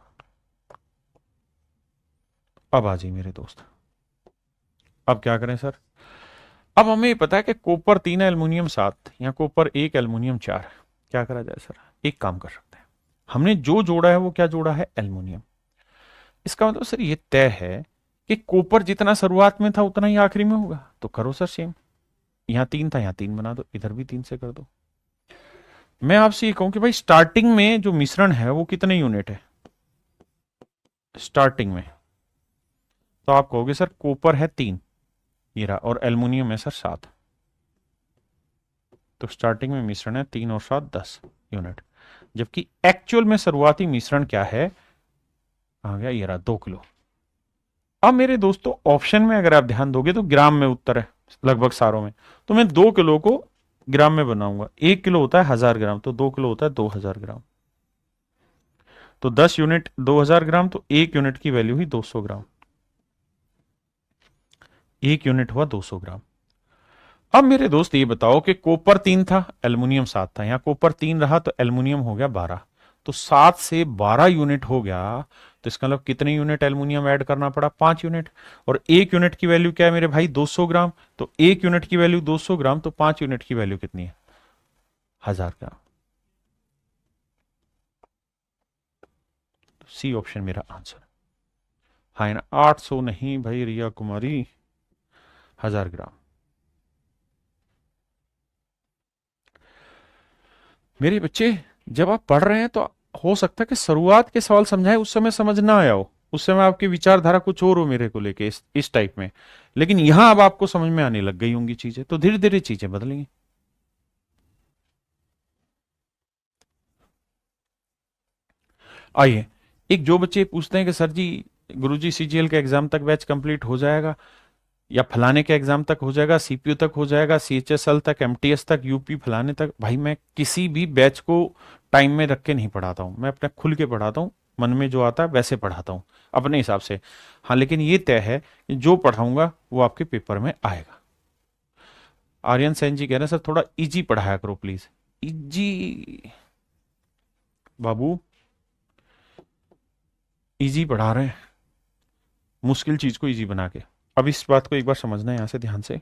अब आ जाइए मेरे दोस्त, अब क्या करें सर। अब हमें ये पता है कि कॉपर 3 एल्यूमिनियम 7, या कॉपर 1 एल्यूमिनियम 4, क्या करा जाए सर। एक काम कर सकते हैं, हमने जो जोड़ा है वो क्या जोड़ा है, एल्यूमिनियम। इसका मतलब सर ये तय है कि कॉपर जितना शुरुआत में था उतना ही आखिरी में होगा, तो करो सर सेम, यहां 3 था यहां 3 बना दो, इधर भी 3 से कर दो। मैं आपसे ये कहूं कि भाई स्टार्टिंग में जो मिश्रण है वो कितने यूनिट है, स्टार्टिंग में, तो आप कहोगे सर कॉपर है 3, ये रहा, और एल्यूमिनियम है सर 7, तो स्टार्टिंग में मिश्रण है 3 और 7 10 यूनिट, जबकि एक्चुअल में शुरुआती मिश्रण क्या है, आ गया ये रहा 2 किलो। अब मेरे दोस्तों ऑप्शन में अगर आप ध्यान दोगे तो ग्राम में उत्तर है लगभग सारों में, तो मैं 2 किलो को ग्राम में बनाऊंगा, 1 किलो होता है 1000 ग्राम, तो 2 किलो होता है 2000 ग्राम, तो 10 यूनिट 2000 ग्राम, तो 1 यूनिट की वैल्यू हुई 200 ग्राम, 1 यूनिट हुआ 200 ग्राम। अब मेरे दोस्त ये बताओ कि कॉपर 3 था, एल्यूमिनियम 7 था, यहां कॉपर 3 रहा तो एल्यूमिनियम हो गया 12, तो 7 से 12 यूनिट हो गया, तो इसका मतलब कितने यूनिट एल्यूमिनियम ऐड करना पड़ा, 5 यूनिट, और 1 यूनिट की वैल्यू क्या है मेरे भाई, 200 ग्राम, तो 1 यूनिट की वैल्यू 200 ग्राम, तो 5 यूनिट की वैल्यू कितनी है, 1000 ग्राम। तो सी ऑप्शन मेरा आंसर, हाँ ना, 800 नहीं भाई रिया कुमारी, 1000 ग्राम। मेरे बच्चे जब आप पढ़ रहे हैं तो हो सकता है कि शुरुआत के सवाल समझाए उस समय समझ ना आया हो, उस समय आपकी विचारधारा कुछ और हो मेरे को लेके इस टाइप में, लेकिन यहां अब आपको समझ में आने लग गई होंगी चीजें, तो धीरे धीरे चीजें बदलेंगी। आइए, एक जो बच्चे पूछते हैं कि सर जी गुरुजी सीजीएल का एग्जाम तक बैच कंप्लीट हो जाएगा, या फलाने के एग्जाम तक हो जाएगा, सीपीयू तक हो जाएगा, सीएचएसएल तक, एमटीएस तक, यूपी फलाने तक, भाई मैं किसी भी बैच को टाइम में रख के नहीं पढ़ाता हूं, मैं अपने खुल के पढ़ाता हूं, मन में जो आता है वैसे पढ़ाता हूं अपने हिसाब से। हाँ, लेकिन ये तय है कि जो पढ़ाऊंगा वो आपके पेपर में आएगा। आर्यन सेन जी कह रहे हैं सर थोड़ा इजी पढ़ाया करो प्लीज, इजी बाबू, इजी पढ़ा रहे हैं, मुश्किल चीज को इजी बना के। अब इस बात को एक बार समझना है यहां से ध्यान से,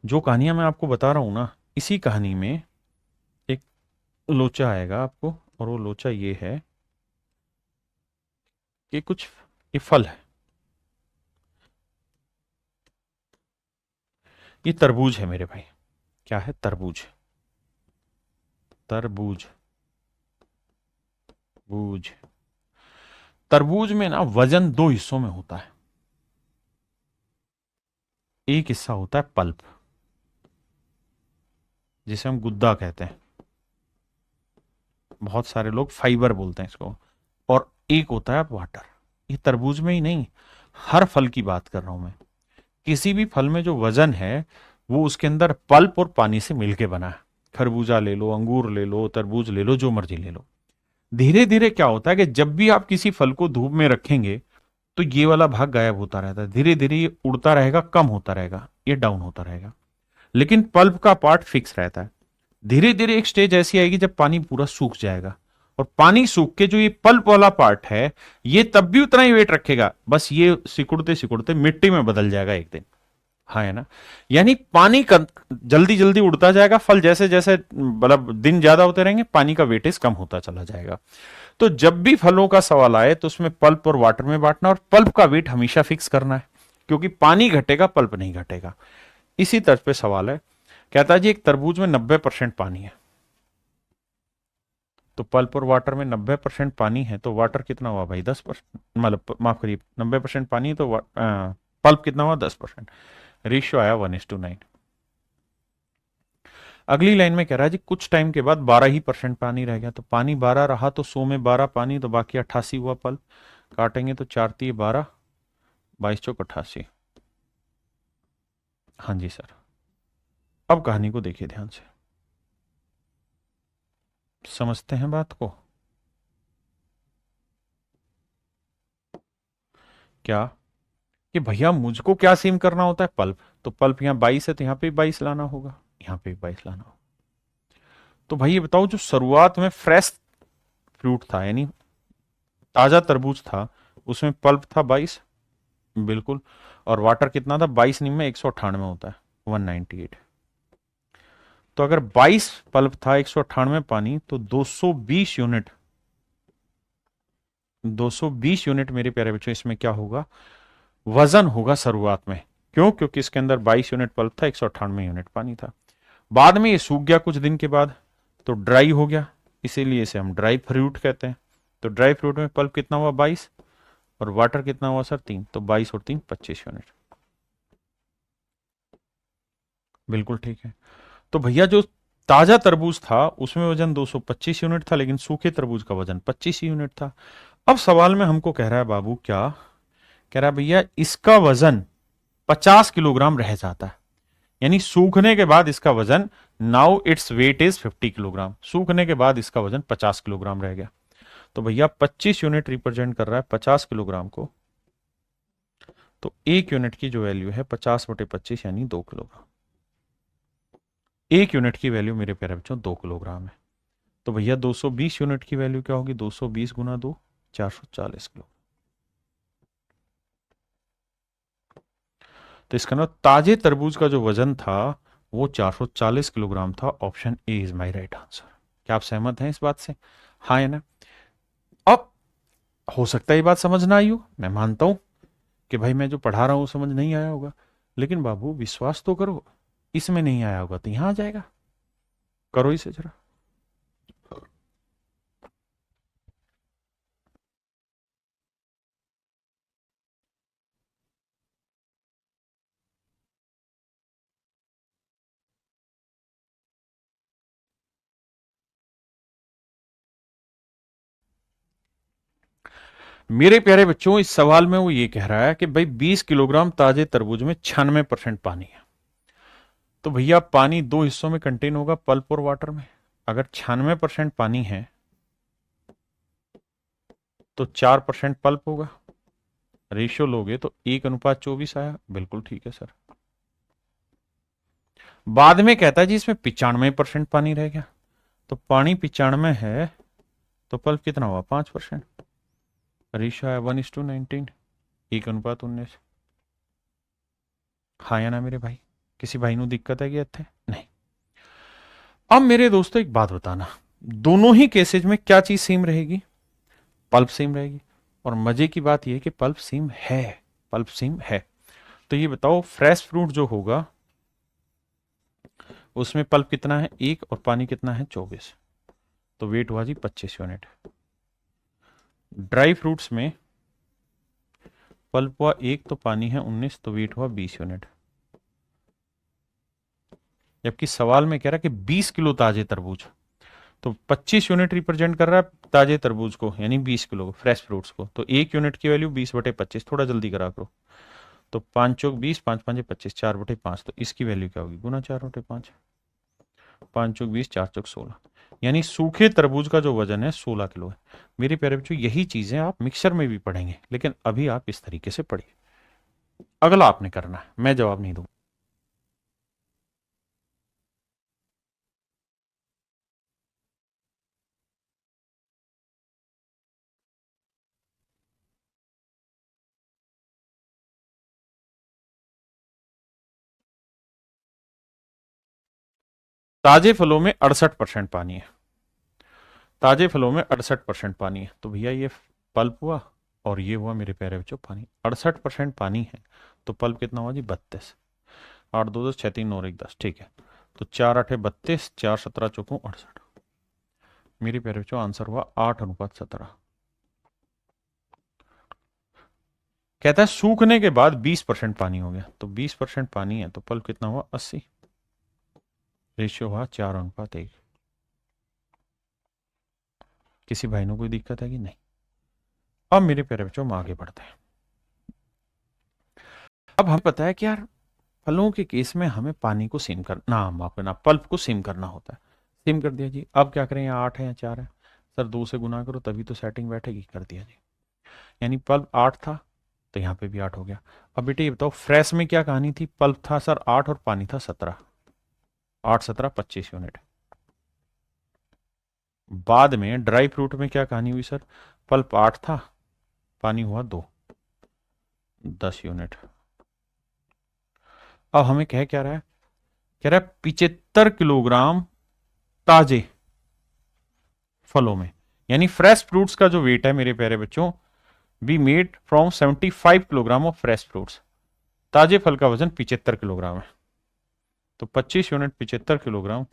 जो कहानियां मैं आपको बता रहा हूं ना, इसी कहानी में एक लोचा आएगा आपको, और वो लोचा ये है कि कुछ ये फल है, ये तरबूज है मेरे भाई, क्या है, तरबूज, तरबूज, बूझ। तरबूज में ना वजन 2 हिस्सों में होता है, एक हिस्सा होता है पल्प, जिसे हम गुद्दा कहते हैं, बहुत सारे लोग फाइबर बोलते हैं इसको, और एक होता है वाटर। ये तरबूज में ही नहीं, हर फल की बात कर रहा हूं मैं, किसी भी फल में जो वजन है वो उसके अंदर पल्प और पानी से मिलके बना है। खरबूजा ले लो, अंगूर ले लो, तरबूज ले लो, जो मर्जी ले लो। धीरे धीरे क्या होता है कि जब भी आप किसी फल को धूप में रखेंगे, तो तो ये वाला भाग गायब होता रहता है, धीरे धीरे ये उड़ता रहेगा, कम होता रहेगा, ये डाउन होता रहेगा, लेकिन पल्प का पार्ट फिक्स रहता है। धीरे धीरे एक स्टेज ऐसी आएगी जब पानी पूरा सूख जाएगा, और पानी सूख के जो ये पल्प वाला पार्ट है ये तब भी उतना ही वेट रखेगा, बस ये सिकुड़ते सिकुड़ते मिट्टी में बदल जाएगा एक दिन। हाँ है ना, यानी पानी का जल्दी जल्दी उड़ता जाएगा, फल जैसे जैसे मतलब दिन ज्यादा होते रहेंगे पानी का वेटेज कम होता चला जाएगा। तो जब भी फलों का सवाल आए तो उसमें पल्प और वाटर में बांटना, और पल्प का वेट हमेशा फिक्स करना है, क्योंकि पानी घटेगा पल्प नहीं घटेगा। इसी तर्ज पे सवाल है, कहता है जी एक तरबूज में 90% पानी है, तो पल्प और वाटर में 90% पानी है, तो वाटर कितना हुआ भाई 10%, मतलब माफ करिए 90% पानी है, तो पल्प कितना हुआ 10%, रेशियो आया 1:9। अगली लाइन में कह रहा है जी कुछ टाइम के बाद 12% पानी रह गया, तो पानी 12 रहा तो 100 में 12 पानी, तो बाकी 88 हुआ पल्प। काटेंगे तो 4 3 12, 22 चौक 88। हाँ जी सर, अब कहानी को देखिए ध्यान से, समझते हैं बात को। क्या कि भैया मुझको क्या सेम करना होता है, पल्प, तो पल्प यहाँ 22 है तो यहाँ पे 22 लाना होगा, यहाँ पे 22 लाना होगा। तो भाई ये बताओ, जो शुरुआत में फ्रेश फ्रूट था यानी ताजा तरबूज था, उसमें पल्प था 22, बिल्कुल, और वाटर कितना था 22 नीम में 198 होता है 198। तो अगर 22 पल्प था 198 पानी, तो 220 यूनिट, 220 यूनिट मेरे प्यारे बच्चों इसमें क्या होगा, वजन होगा शुरुआत में। क्यों? क्योंकि इसके अंदर 22 यूनिट पल्प था, 198 यूनिट पानी था। बाद में ये सूख गया कुछ दिन के बाद, तो ड्राई हो गया, इसीलिए इसे हम ड्राई फ्रूट कहते हैं। तो ड्राई फ्रूट में पल्प कितना हुआ 22, और वाटर कितना हुआ सर 3, तो 22 और 3 25 यूनिट। बिल्कुल ठीक है। तो भैया जो ताजा तरबूज था उसमें वजन 225 यूनिट था, लेकिन सूखे तरबूज का वजन 25 यूनिट था। अब सवाल में हमको कह रहा है बाबू, क्या कह रहा है भैया, इसका वजन 50 किलोग्राम रह जाता है, यानी सूखने के बाद इसका वजन, now its weight is 50 kilogram, सूखने के बाद इसका वजन 50 किलोग्राम रह गया। तो भैया 25 यूनिट रिप्रेजेंट कर रहा है 50 किलोग्राम को, तो एक यूनिट की जो वैल्यू है 50/25 यानी 2 किलोग्राम। एक यूनिट की वैल्यू मेरे प्यारे बच्चों 2 किलोग्राम है। तो भैया 220 यूनिट की वैल्यू क्या होगी, 220 गुना 2 440 किलो। तो इसका ना ताजे तरबूज का जो वजन था वो 440 किलोग्राम था। Option A is my right answer. क्या आप सहमत हैं इस बात से? हाँ है ना। अब हो सकता है ये बात समझ ना आई हो, मैं मानता हूं कि भाई मैं जो पढ़ा रहा हूं समझ नहीं आया होगा, लेकिन बाबू विश्वास तो करो, इसमें नहीं आया होगा तो यहां आ जाएगा, करो इसे जरा। मेरे प्यारे बच्चों इस सवाल में वो ये कह रहा है कि भाई 20 किलोग्राम ताजे तरबूज में 96% पानी है। तो भैया पानी दो हिस्सों में कंटेन होगा, पल्प और वाटर में। अगर 96% पानी है तो 4% पल्प होगा, रेशियो लोगे तो 1:24 आया। बिल्कुल ठीक है सर। बाद में कहता है जी इसमें 95% पानी रह गया, तो पानी 95 है तो पल्प कितना हुआ 5%, रेशियो आया 1:19, 1:19। हाँ या ना मेरे भाई? किसी भाई नु दिक्कत है कि इतने नहीं? अब मेरे दोस्तों एक बात बताना, दोनों ही केसेज में क्या चीज सेम रहेगी, पल्प सेम रहेगी। और मजे की बात यह है कि पल्प सेम है, पल्प सेम है। तो ये बताओ फ्रेश फ्रूट जो होगा उसमें पल्प कितना है 1 और पानी कितना है 24, तो वेट हुआ जी 25 यूनिट। ड्राई फ्रूट्स में पल्प हुआ 1 तो पानी है 19, तो वेट हुआ 20 यूनिट। जबकि सवाल में कह रहा है कि 20 किलो ताजे तरबूज, तो 25 यूनिट रिप्रेजेंट कर रहा है ताजे तरबूज को, यानी 20 किलो फ्रेश फ्रूट्स को। तो एक यूनिट की वैल्यू 20/25, थोड़ा जल्दी करा करो। तो 5 चौक 20, 5 5 25, 4/5, तो इसकी वैल्यू क्या होगी गुना 4/5, 5 चौक 20, 4 चौक 16। यानी सूखे तरबूज का जो वजन है 16 किलो है। मेरे प्यारे बच्चों यही चीजें आप मिक्सर में भी पढ़ेंगे, लेकिन अभी आप इस तरीके से पढ़िए। अगला आपने करना है, मैं जवाब नहीं दूंगा। ताजे फलों में 68% पानी है। ताजे फलों में 68% पानी है, तो भैया ये पल्प हुआ और ये हुआ मेरे प्यारे बच्चों पानी। 68% पानी है तो पल्प कितना हुआ जी 32। 8 2 10 6 3 9 1 10, ठीक है। तो 4 8 32, 4 17 चौको 68। मेरे प्यारे बच्चों आंसर हुआ 8:17। कहता है सूखने के बाद 20% पानी हो गया, तो 20% पानी है तो पल्प कितना हुआ 80। रेशियो हुआ 4:1। किसी भाई ने कोई दिक्कत है कि नहीं? अब मेरे प्यारे बच्चों हम आगे बढ़ते हैं। अब हमें पता है कि यार फलों के केस में हमें पानी को सिम करना, माफ करना, पल्प को सिम करना होता है। सिम कर दिया जी। अब क्या करें, यहाँ 8 है या 4 है? सर 2 से गुना करो तभी तो सेटिंग बैठेगी। कर दिया जी। यानी पल्प 8 था तो यहाँ पे भी 8 हो गया। अब बेटे ये बताओ फ्रेश में क्या कहानी थी? पल्प था सर 8 और पानी था 17। 8 17 25 यूनिट। बाद में ड्राई फ्रूट में क्या कहानी हुई सर? पल्प 8 था, पानी हुआ 2, 10 यूनिट। अब हमें कह क्या रहा है? कह रहा है 75 किलोग्राम ताजे फलों में, यानी फ्रेश फ्रूट्स का जो वेट है मेरे प्यारे बच्चों, be made from 75 kilogram of fresh fruits. ताजे फल का वजन 75 किलोग्राम है, तो 25 यूनिट 75 किलोग्राम,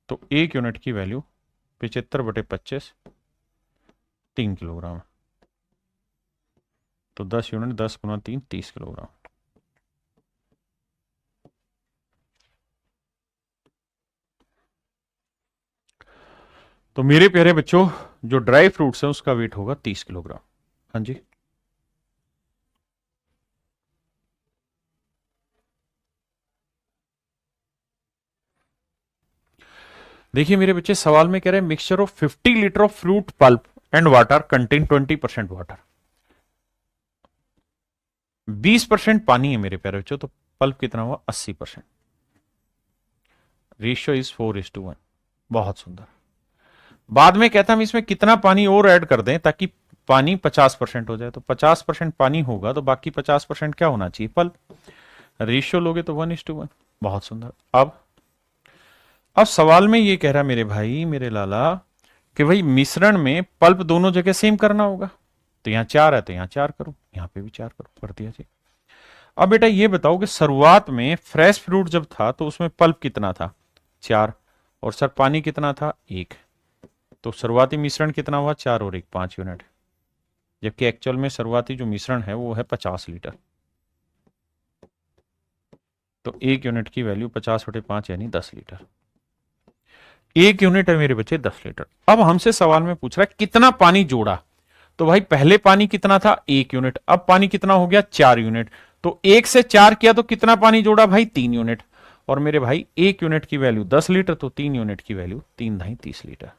तो 1 यूनिट की वैल्यू 75/25 3 किलोग्राम है। तो 10 यूनिट 10 गुना 3 30 किलोग्राम। तो मेरे प्यारे बच्चों जो ड्राई फ्रूट्स है उसका वेट होगा 30 किलोग्राम। हाँ जी। देखिए मेरे बच्चे सवाल में कह रहे हैं mixture of 50 litre of fruit pulp and water contain 20% water. 20% पानी है मेरे प्यारे बच्चों, तो पल्प कितना हुआ 80%। Ratio is 4:1। बहुत सुंदर। बाद में कहता हम इसमें कितना पानी और ऐड कर दें ताकि पानी 50% हो जाए, तो 50% पानी होगा तो बाकी 50% क्या होना चाहिए? पल्प। रेशियो लोगे तो 1:1। बहुत सुंदर। अब सवाल में ये कह रहा मेरे भाई मेरे लाला कि भाई मिश्रण में पल्प दोनों जगह सेम करना होगा, तो यहां 4 है तो यहां 4 करो, यहां पे भी 4 करो। कर दिया जी। अब बेटा ये बताओ कि शुरुआत में फ्रेश फ्रूट जब था तो उसमें पल्प कितना था? 4। और सर पानी कितना था? 1। तो शुरुआती मिश्रण कितना हुआ? 4 और 1 5 यूनिट। जबकि एक्चुअल में शुरुआती जो मिश्रण है वो है 50 लीटर। तो 1 यूनिट की वैल्यू 50/5 यानी 10 लीटर। 1 यूनिट है मेरे बच्चे 10 लीटर। अब हमसे सवाल में पूछ रहा है कितना पानी जोड़ा? तो भाई पहले पानी कितना था? 1 यूनिट। अब पानी कितना हो गया? 4 यूनिट। तो 1 से 4 किया तो कितना पानी जोड़ा भाई? 3 यूनिट। और मेरे भाई 1 यूनिट की वैल्यू 10 लीटर, तो 3 यूनिट की वैल्यू 3 ढाई 30 लीटर।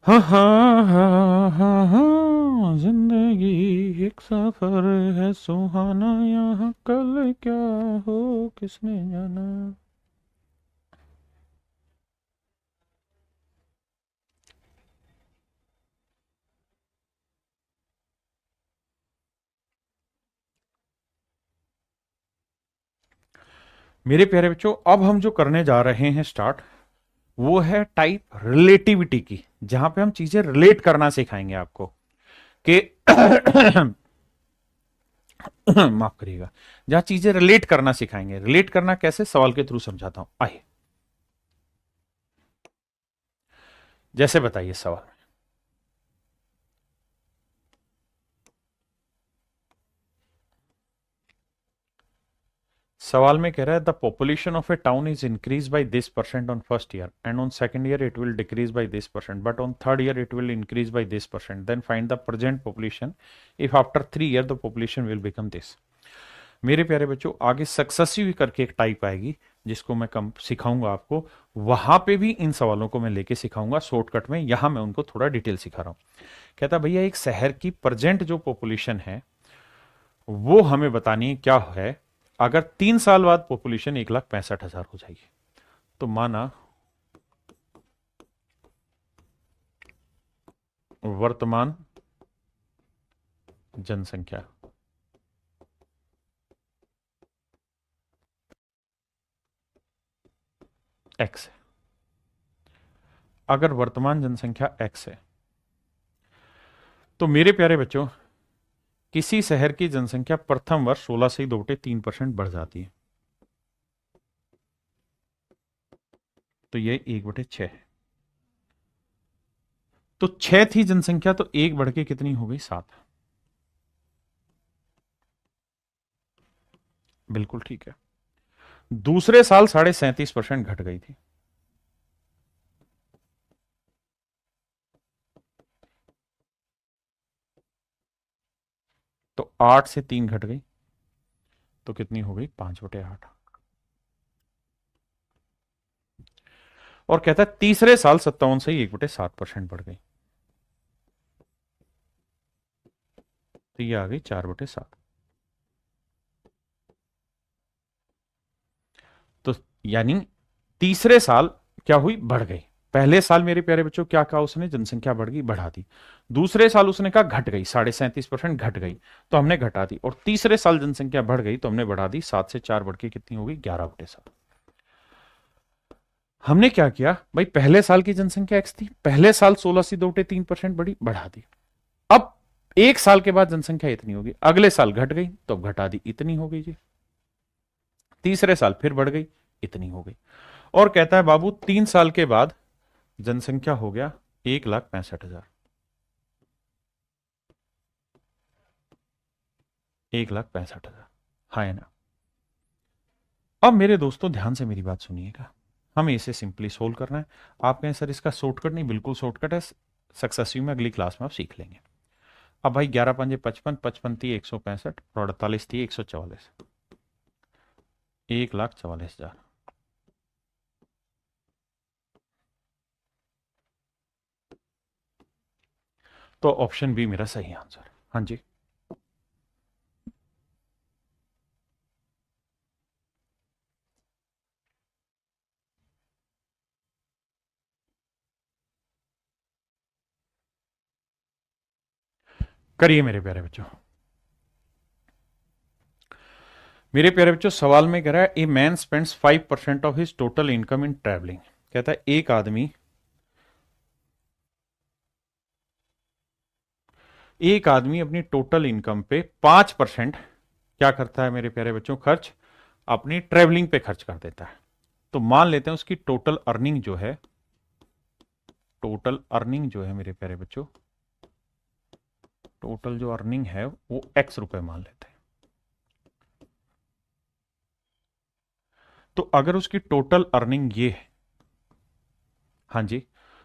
हाँ हाँ हाँ हाँ हाँ, जिंदगी एक सफर है सुहाना, यहाँ कल क्या हो किसने जाना। मेरे प्यारे बच्चों अब हम जो करने जा रहे हैं स्टार्ट, वो है टाइप रिलेटिविटी की, जहां पे हम चीजें रिलेट करना सिखाएंगे आपको कि माफ करिएगा, जहां चीजें रिलेट करना सिखाएंगे। रिलेट करना कैसे, सवाल के थ्रू समझाता हूं, आइए। जैसे बताइए सवाल। सवाल में कह रहा है the population of a town is increase by this percent on first year and on second year it will decrease by this percent but on third year it will increase by this percent, then find the present population if after 3 year the population will become this. मेरे प्यारे बच्चों आगे successive करके एक type आएगी जिसको मैं कम सिखाऊंगा आपको, वहां पे भी इन सवालों को मैं लेके सिखाऊंगा शॉर्टकट में, यहां मैं उनको थोड़ा डिटेल सिखा रहा हूं। कहता भैया एक शहर की प्रेजेंट जो पॉपुलेशन है वो हमें बतानी है क्या है अगर 3 साल बाद पॉपुलेशन 1,65,000 हो जाएगी। तो माना वर्तमान जनसंख्या एक्स है, अगर वर्तमान जनसंख्या एक्स है तो मेरे प्यारे बच्चों किसी शहर की जनसंख्या प्रथम वर्ष 16 से 2.3% बढ़ जाती है। तो ये 1/6 है। तो 6 थी जनसंख्या तो 1 बढ़ के कितनी हो गई 7। बिल्कुल ठीक है। दूसरे साल 37.5% घट गई थी। तो 8 से 3 घट गई तो कितनी हो गई 5/8। और कहता है तीसरे साल 57 से 1/7% बढ़ गई तो ये आ गई 4/7। तो यानी तीसरे साल क्या हुई बढ़ गई। पहले साल मेरे प्यारे बच्चों क्या कहा उसने जनसंख्या बढ़ गई बढ़ा दी, दूसरे साल उसने कहा घट गई 37.5% घट गई तो हमने घटा दी, और तीसरे साल जनसंख्या बढ़ गई तो हमने बढ़ा दी, 7 से 4 बढ़ के कितनी हो गई 11/7। हमने क्या किया भाई पहले साल की जनसंख्या एक्स थी, पहले साल 16 से 2.3% बढ़ी बढ़ा दी, अब एक साल के बाद जनसंख्या इतनी होगी, अगले साल घट गई तो अब घटा दी इतनी हो गई जी, तीसरे साल फिर बढ़ गई इतनी हो गई। और कहता है बाबू 3 साल के बाद जनसंख्या हो गया 1,65,000, 1,65,000। हाँ है ना। अब मेरे दोस्तों ध्यान से मेरी बात सुनिएगा, हमें इसे सिंपली सोल्व करना है। आप कहें सर इसका शॉर्टकट नहीं, बिल्कुल शॉर्टकट है, सक्सेसिव में अगली क्लास में आप सीख लेंगे। अब भाई 11 पंजे 55, 55 थी 165 और 48 थी 144, 1,44,000। तो ऑप्शन बी मेरा सही आंसर। हाँ जी करिए मेरे प्यारे बच्चों। मेरे प्यारे बच्चों सवाल में कह रहा है a man spends 5% of his total income in travelling. कहता है एक आदमी अपनी टोटल इनकम पे 5% क्या करता है मेरे प्यारे बच्चों खर्च अपनी ट्रैवलिंग पे खर्च कर देता है। तो मान लेते हैं उसकी टोटल अर्निंग जो है मेरे प्यारे बच्चों, टोटल जो अर्निंग है वो x रुपए मान लेते हैं। तो अगर उसकी टोटल अर्निंग ये है, हाँ जी,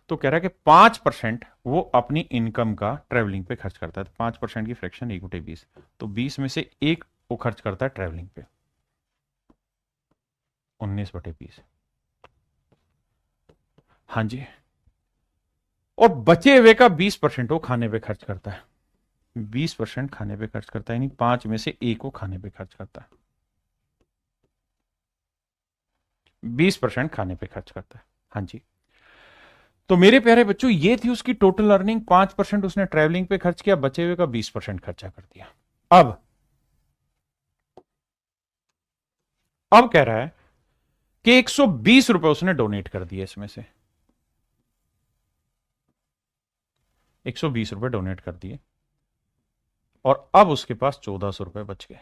तो कह रहा है कि 5% वो अपनी इनकम का ट्रेवलिंग पे खर्च करता है। तो 5% की फ्रैक्शन 1/20, तो 20 में से एक वो खर्च करता है ट्रेवलिंग पे, 19/20। हाँ जी, और बचे हुए का 20% वो खाने पे खर्च करता है, 20% खाने पे खर्च करता है, यानी 5 में से एक वो खाने पे खर्च करता है, 20% खाने पे खर्च करता है। हाँ जी, तो मेरे प्यारे बच्चों ये थी उसकी टोटल अर्निंग, 5% उसने ट्रैवलिंग पे खर्च किया, बचे हुए का 20% खर्चा कर दिया। अब कह रहा है कि 120 रुपए उसने डोनेट कर दिए, इसमें से 120 रुपए डोनेट कर दिए और अब उसके पास 1400 रुपए बच गए।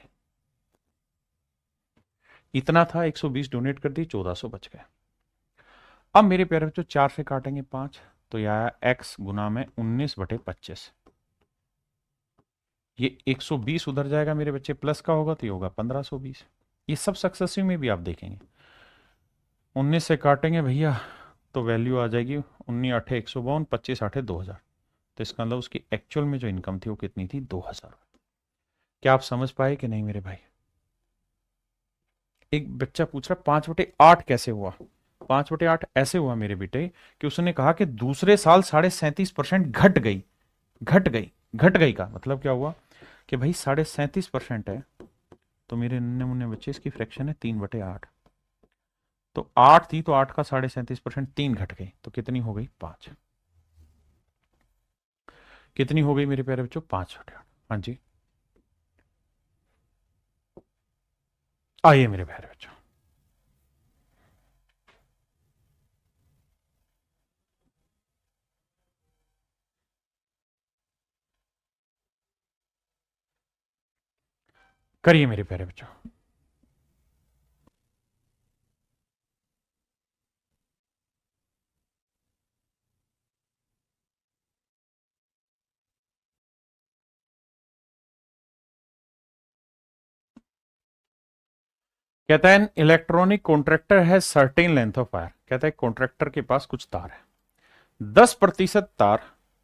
इतना था 120 डोनेट कर दिए, 1400 बच गए। अब मेरे प्यारे बच्चों 4 से काटेंगे 5 तो यह आया x गुना में 19/25। ये 120 उधर जाएगा मेरे बच्चे, प्लस का होगा तो ये होगा 1520। ये सब सक्सेसिव में भी आप देखेंगे 19 से काटेंगे भैया तो वैल्यू आ जाएगी 19 8 152, 25 8 2000। तो इसका मतलब उसकी एक्चुअल में जो इनकम थी वो कितनी थी 2000। क्या आप समझ पाए कि नहीं मेरे भाई? एक बच्चा पूछ रहा 5/8 कैसे हुआ। 5/8 ऐसे हुआ मेरे बेटे कि उसने कहा कि दूसरे साल 37.5% घट गई। घट गई का मतलब क्या हुआ कि भाई 37.5% है, तो मेरे नन्हे मुन्ने बच्चे इसकी फ्रैक्शन है 3/8। तो 8 थी, तो 8 का 37.5% 3 घट गई, तो कितनी हो गई 5। कितनी हो गई मेरे प्यारे बच्चों 5/8। हाँ जी, आइए मेरे प्यारे बच्चों। करिए मेरे प्यारे बच्चों। कहता है इलेक्ट्रॉनिक कॉन्ट्रैक्टर है सर्टेन लेंथ ऑफ वायर। कहता है कॉन्ट्रैक्टर के पास कुछ तार है, 10% तार,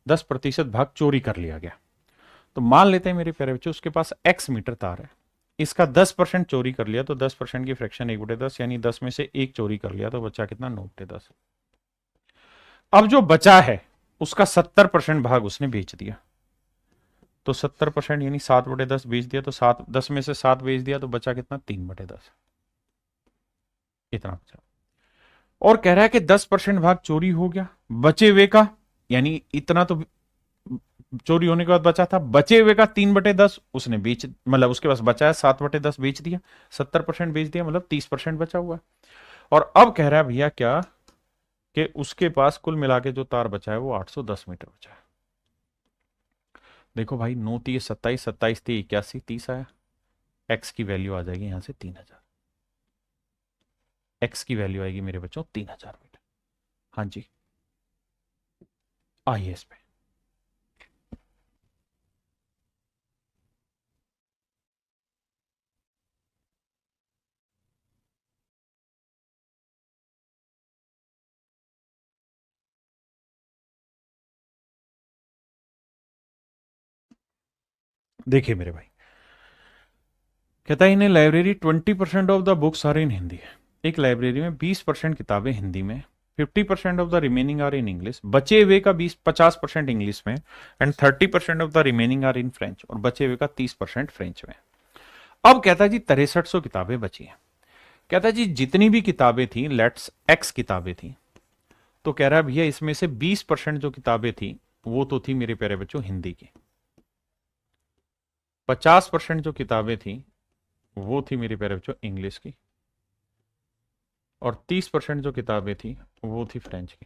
10% भाग चोरी कर लिया गया। तो मान लेते हैं मेरे प्यारे बच्चों उसके पास x मीटर तार है, इसका 10% चोरी कर लिया, तो 10% की फ्रैक्शन 1/10, यानी 10 में से 1 चोरी कर लिया, तो बचा कितना 9/10। अब जो बचा है उसका 70% भाग उसने बेच दिया, तो 70% यानी 7/10 बेच दिया, तो 10 में से 7 बेच दिया, तो बचा कितना 3/10, इतना बचा। और कह रहा है कि 10% भाग चोरी हो गया, बचे हुए का यानी इतना तो चोरी होने के बाद बचा था, बचे हुए का 3/10 उसने बेच, मतलब उसके पास बचा है 7/10 बेच दिया, 70% बेच दिया, मतलब 30% बचा हुआ। और अब कह रहा है भैया क्या कि उसके पास कुल मिला के जो तार बचा है वो 810 मीटर बचा है। देखो भाई 9×3 = 27, 27×3 = 81, 30 आया। एक्स की वैल्यू आ जाएगी यहां से 3000। एक्स की वैल्यू आएगी मेरे बच्चों 3000 मीटर। हाँ जी, आइए इस पे। देखिए मेरे भाई, कहता है in library 20% of the books are in Hindi. एक लाइब्रेरी में 20% किताबें हिंदी में, 50% of the remaining are in English, बचे हुए का 50% इंग्लिश में, and 30% of the remaining are in French, और बचे हुए का 30% फ्रेंच में। अब कहता है जी 6300 किताबें बची हैं। कहता है जी जितनी भी किताबें थी, लेट्स एक्स किताबें थी, तो कह रहा है भैया इसमें से 20% जो किताबें थी वो तो थी मेरे प्यारे बच्चों हिंदी की, 50% जो किताबें थी वो थी मेरे प्यारे बच्चों इंग्लिश की, और 30% जो किताबें थी वो थी फ्रेंच की।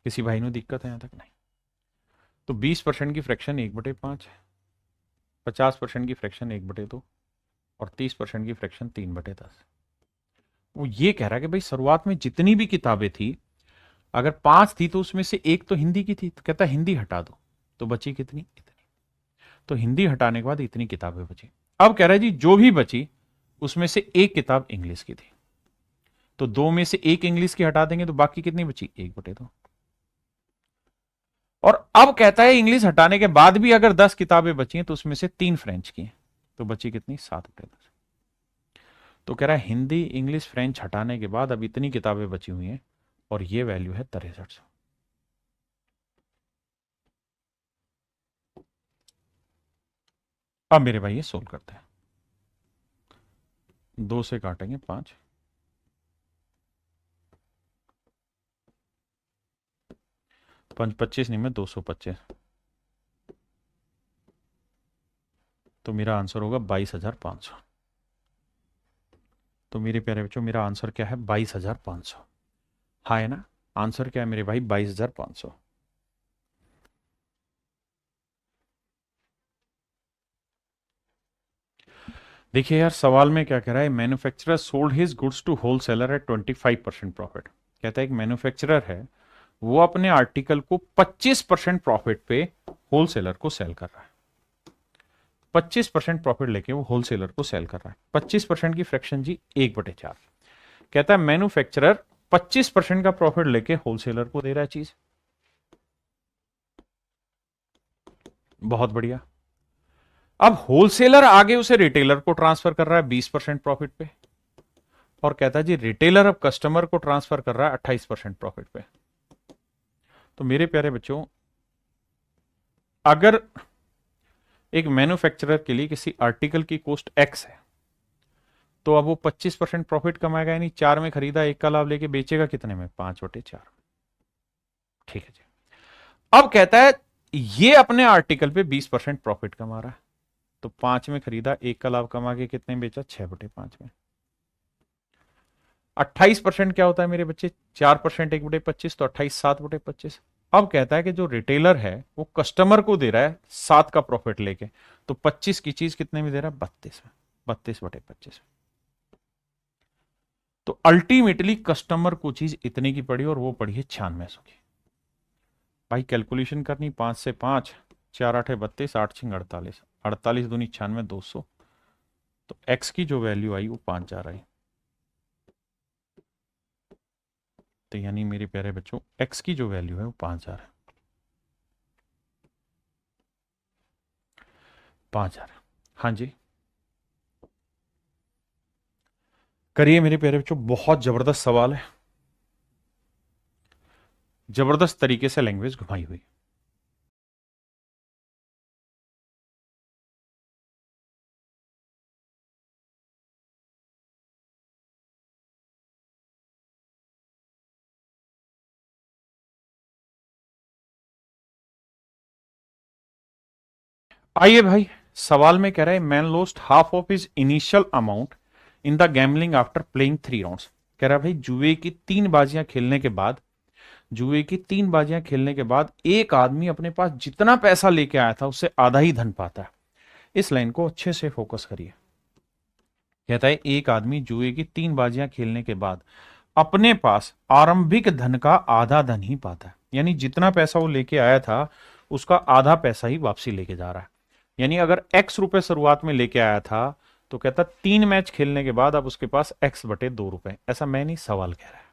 किसी भाई ने दिक्कत है यहां तक? नहीं। तो 20% की फ्रैक्शन 1/5 है, 50% की फ्रैक्शन 1/2, और 30% की फ्रैक्शन 3/10। वो ये कह रहा है कि भाई शुरुआत में जितनी भी किताबें थी, अगर 5 थी तो उसमें से एक तो हिंदी की थी, तो कहता हिंदी हटा दो, तो बची कितनी? इतनी। तो हिंदी हटाने के बाद इतनी किताबें बची। अब कह रहा है जी जो भी बची उसमें से एक किताब इंग्लिश की थी, तो 2 में से एक इंग्लिश की हटा देंगे तो बाकी कितनी बची? 1/2। और अब कहता है इंग्लिश हटाने के बाद भी अगर 10 किताबें बची हैं तो उसमें से 3 फ्रेंच की हैं, तो बची कितनी? 7/10। तो कह रहा है हिंदी इंग्लिश फ्रेंच हटाने के बाद अब इतनी किताबें बची हुई हैं, और ये वैल्यू है 6300। अब मेरे भाई ये सोल्व करते हैं। 2 से काटेंगे 5, 5 25 नहीं में 225, तो मेरा आंसर होगा 22,500। तो मेरे प्यारे बच्चों मेरा आंसर क्या है? 22,500। हाँ है ना? आंसर क्या है मेरे भाई? 22,500। देखिए यार सवाल में क्या कह रहा है, manufacturer sold his goods to wholesaler at 25% profit. कहता है एक मैन्युफैक्चरर है, वो अपने आर्टिकल को 25% प्रॉफिट पे होलसेलर को सेल कर रहा है। 25% प्रॉफिट लेके वो होलसेलर को सेल कर रहा है। 25% की फ्रैक्शन जी 1/4। कहता है मैन्युफैक्चरर 25% का प्रॉफिट लेके होलसेलर को दे रहा है चीज। बहुत बढ़िया। अब होलसेलर आगे उसे रिटेलर को ट्रांसफर कर रहा है 20% प्रॉफिट पे, और कहता है जी रिटेलर अब कस्टमर को ट्रांसफर कर रहा है 28% प्रॉफिट पे। तो मेरे प्यारे बच्चों, अगर एक मैन्युफैक्चरर के लिए किसी आर्टिकल की कॉस्ट एक्स है, तो अब वो 25% प्रॉफिट कमाएगा, यानी 4 में खरीदा, 1 का लाभ लेके बेचेगा कितने में? 5/4। ठीक है जी। अब कहता है ये अपने आर्टिकल पे 20% प्रॉफिट कमा रहा है, तो 5 में खरीदा, 1 का लाभ कमा के कितने में बेचा? 6/5 में। 28% क्या होता है मेरे बच्चे? 4% 1/25, तो 28 7/25। अब कहता है कि जो रिटेलर है वो कस्टमर को दे रहा है 7 का प्रॉफिट लेके, तो 25 की चीज कितने में दे रहा है? 32 में। 32/25। तो अल्टीमेटली कस्टमर को चीज इतने की पड़ी और वो पड़ी है 96 की। भाई कैलकुलेशन करनी, 5 से 5, 4 8 32, 8 6 48, 48 दूनी 96, 200। तो एक्स की जो वैल्यू आई वो 5000 आई। तो यानी मेरे प्यारे बच्चों, एक्स की जो वैल्यू है वो 5000 है। 5000। हाँ जी, करिए मेरे प्यारे बच्चों, बहुत जबरदस्त सवाल है, जबरदस्त तरीके से लैंग्वेज घुमाई हुई। आइए भाई, सवाल में कह रहा है man lost half of his initial amount in the gambling after playing 3 rounds. कह रहा है भाई जुए की 3 बाजियां खेलने के बाद, जुए की 3 बाजियां खेलने के बाद एक आदमी अपने पास जितना पैसा लेके आया था उससे आधा ही धन पाता है। इस लाइन को अच्छे से फोकस करिए। कहता है एक आदमी जुए की 3 बाजियां खेलने के बाद अपने पास आरंभिक धन का आधा धन ही पाता है, यानी जितना पैसा वो लेके आया था उसका आधा पैसा ही वापसी लेके जा रहा है। यानी अगर x रुपए शुरुआत में लेके आया था, तो कहता 3 मैच खेलने के बाद अब उसके पास x/2 रुपए। ऐसा मैं नहीं, सवाल कह रहा है।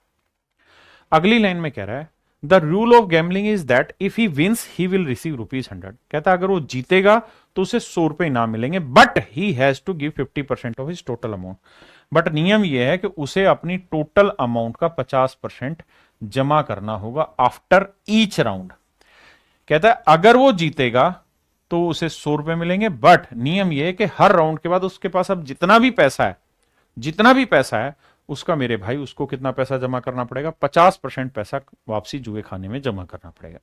अगली लाइन में कह रहा है the rule of gambling is that if he wins he will receive ₹100। कहता अगर वो जीतेगा तो उसे 100 रुपए इनाम मिलेंगे, but he has to give 50% of his total amount. But नियम यह है कि उसे अपनी टोटल अमाउंट का 50% जमा करना होगा आफ्टर ईच राउंड। कहता है अगर वो जीतेगा तो उसे 100 रुपए मिलेंगे, बट नियम यह है कि हर राउंड के बाद उसके पास अब जितना भी पैसा है, जितना भी पैसा है उसका मेरे भाई उसको कितना पैसा जमा करना पड़ेगा? 50% पैसा वापसी जुए खाने में जमा करना पड़ेगा।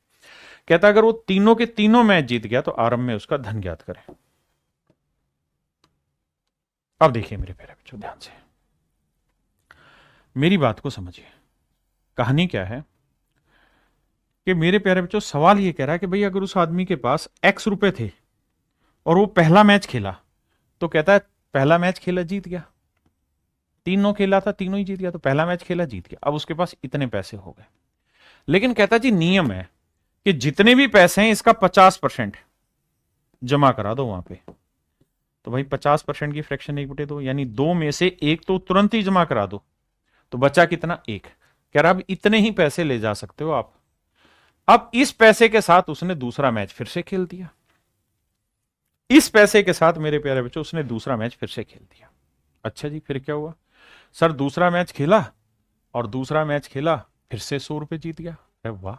कहता अगर वो तीनों के तीनों मैच जीत गया तो आरंभ में उसका धन ज्ञात करें। अब देखिए मेरे प्यारे बच्चों, ध्यान से मेरी बात को समझिए। कहानी क्या है कि मेरे प्यारे बच्चों, सवाल ये कह रहा है कि भाई अगर उस आदमी के पास x रुपए थे और वो पहला मैच खेला, तो कहता है पहला मैच खेला जीत गया, तीनों खेला था तीनों ही जीत गया, तो पहला मैच खेला जीत गया, अब उसके पास इतने पैसे हो गए। लेकिन कहता जी नियम है कि जितने भी पैसे हैं इसका 50% जमा करा दो वहां पे। तो भाई 50% की फ्रैक्शन 1/2, यानी 2 में से 1 तो तुरंत ही जमा करा दो, तो बचा कितना? 1। कह रहा अब इतने ही पैसे ले जा सकते हो आप। अब इस पैसे के साथ उसने दूसरा मैच फिर से खेल दिया। इस पैसे के साथ मेरे प्यारे बच्चों उसने दूसरा मैच फिर से खेल दिया। अच्छा जी, फिर क्या हुआ? सर दूसरा मैच खेला और दूसरा मैच खेला, फिर से 100 रुपए जीत गया। अरे वाह!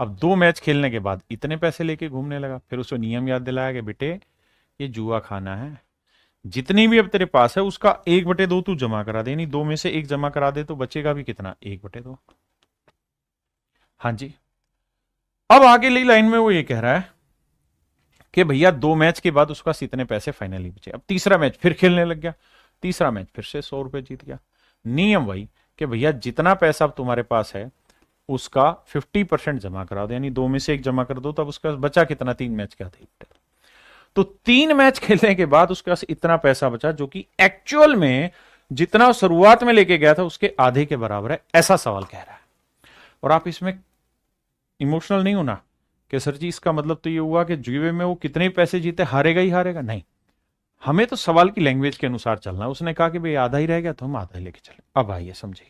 अब 2 मैच खेलने के बाद इतने पैसे लेके घूमने लगा। फिर उसको नियम याद दिलाया कि बेटे ये जुआ खाना है, जितनी भी अब तेरे पास है उसका 1/2 तू जमा करा दे, यानी 2 में से 1 जमा करा दे तो बचेगा भी कितना? 1/2। हाँ जी। अब आगे ली लाइन में वो ये कह रहा है कि भैया 2 मैच के बाद उसका इतने पैसे फाइनली बचे। अब तीसरा मैच फिर खेलने लग गया, तीसरा मैच फिर से 100 रुपए जीत गया। नियम वही कि भैया जितना पैसा अब तुम्हारे पास है उसका 50% जमा करा दो, यानी 2 में से 1 जमा कर दो, तब उसका बचा कितना? 3 मैच का था। तो 3 मैच खेलने के बाद उसके पास इतना पैसा बचा जो कि एक्चुअल में जितना शुरुआत में लेके गया था उसके आधे के बराबर है। ऐसा सवाल कह रहा है। और आप इसमें इमोशनल नहीं होना कि सर जी इसका मतलब तो ये हुआ कि जुए में वो कितने पैसे जीते हारेगा ही हारेगा। नहीं, हमें तो सवाल की लैंग्वेज के अनुसार चलना है। उसने कहा कि भाई आधा ही रह गया तो हम आधा ही लेके चले। अब आइए समझिए,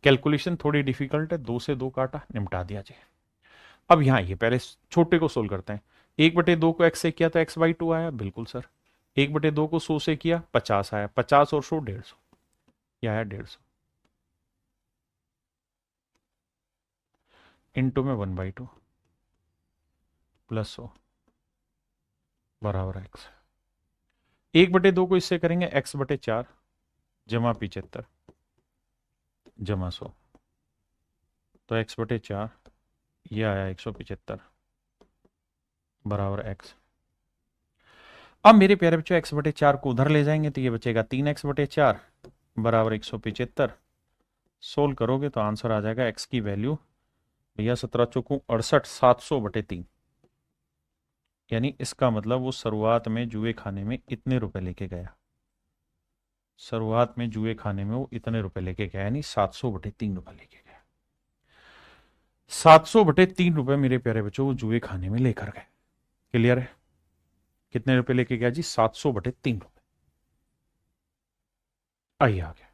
कैलकुलेशन थोड़ी डिफिकल्ट है, 2 से 2 काटा, निपटा दिया जी। अब यहां ये पहले छोटे को सोल्व करते हैं। 1/2 को x से किया तो x/2 आया, बिल्कुल सर। 1/2 को 100 से किया 50 आया, 50 और 100 150, यह आया 150 इंटू में 1/2 प्लस 100 बराबर x। 1/2 को इससे करेंगे x/4 जमा 75 जमा 100, तो x/4 ये आया 175 बराबर x। अब मेरे प्यारे बच्चों x/4 को उधर ले जाएंगे तो ये बचेगा 3x/4 बराबर 175। सोल्व करोगे तो आंसर आ जाएगा x की वैल्यू भैया 17 चौकू 68 700/3। यानी इसका मतलब वो शुरुआत में जुए खाने में इतने रुपए लेके गया, शुरुआत में जुए खाने में वो इतने रुपए लेके गया, यानी 700/3 रुपए लेके गया। 700/3 रुपए मेरे प्यारे बच्चों वो जुए खाने में लेकर गए। क्लियर है? कितने रुपए लेके गया जी? 700/3 रुपए। आइए आगे।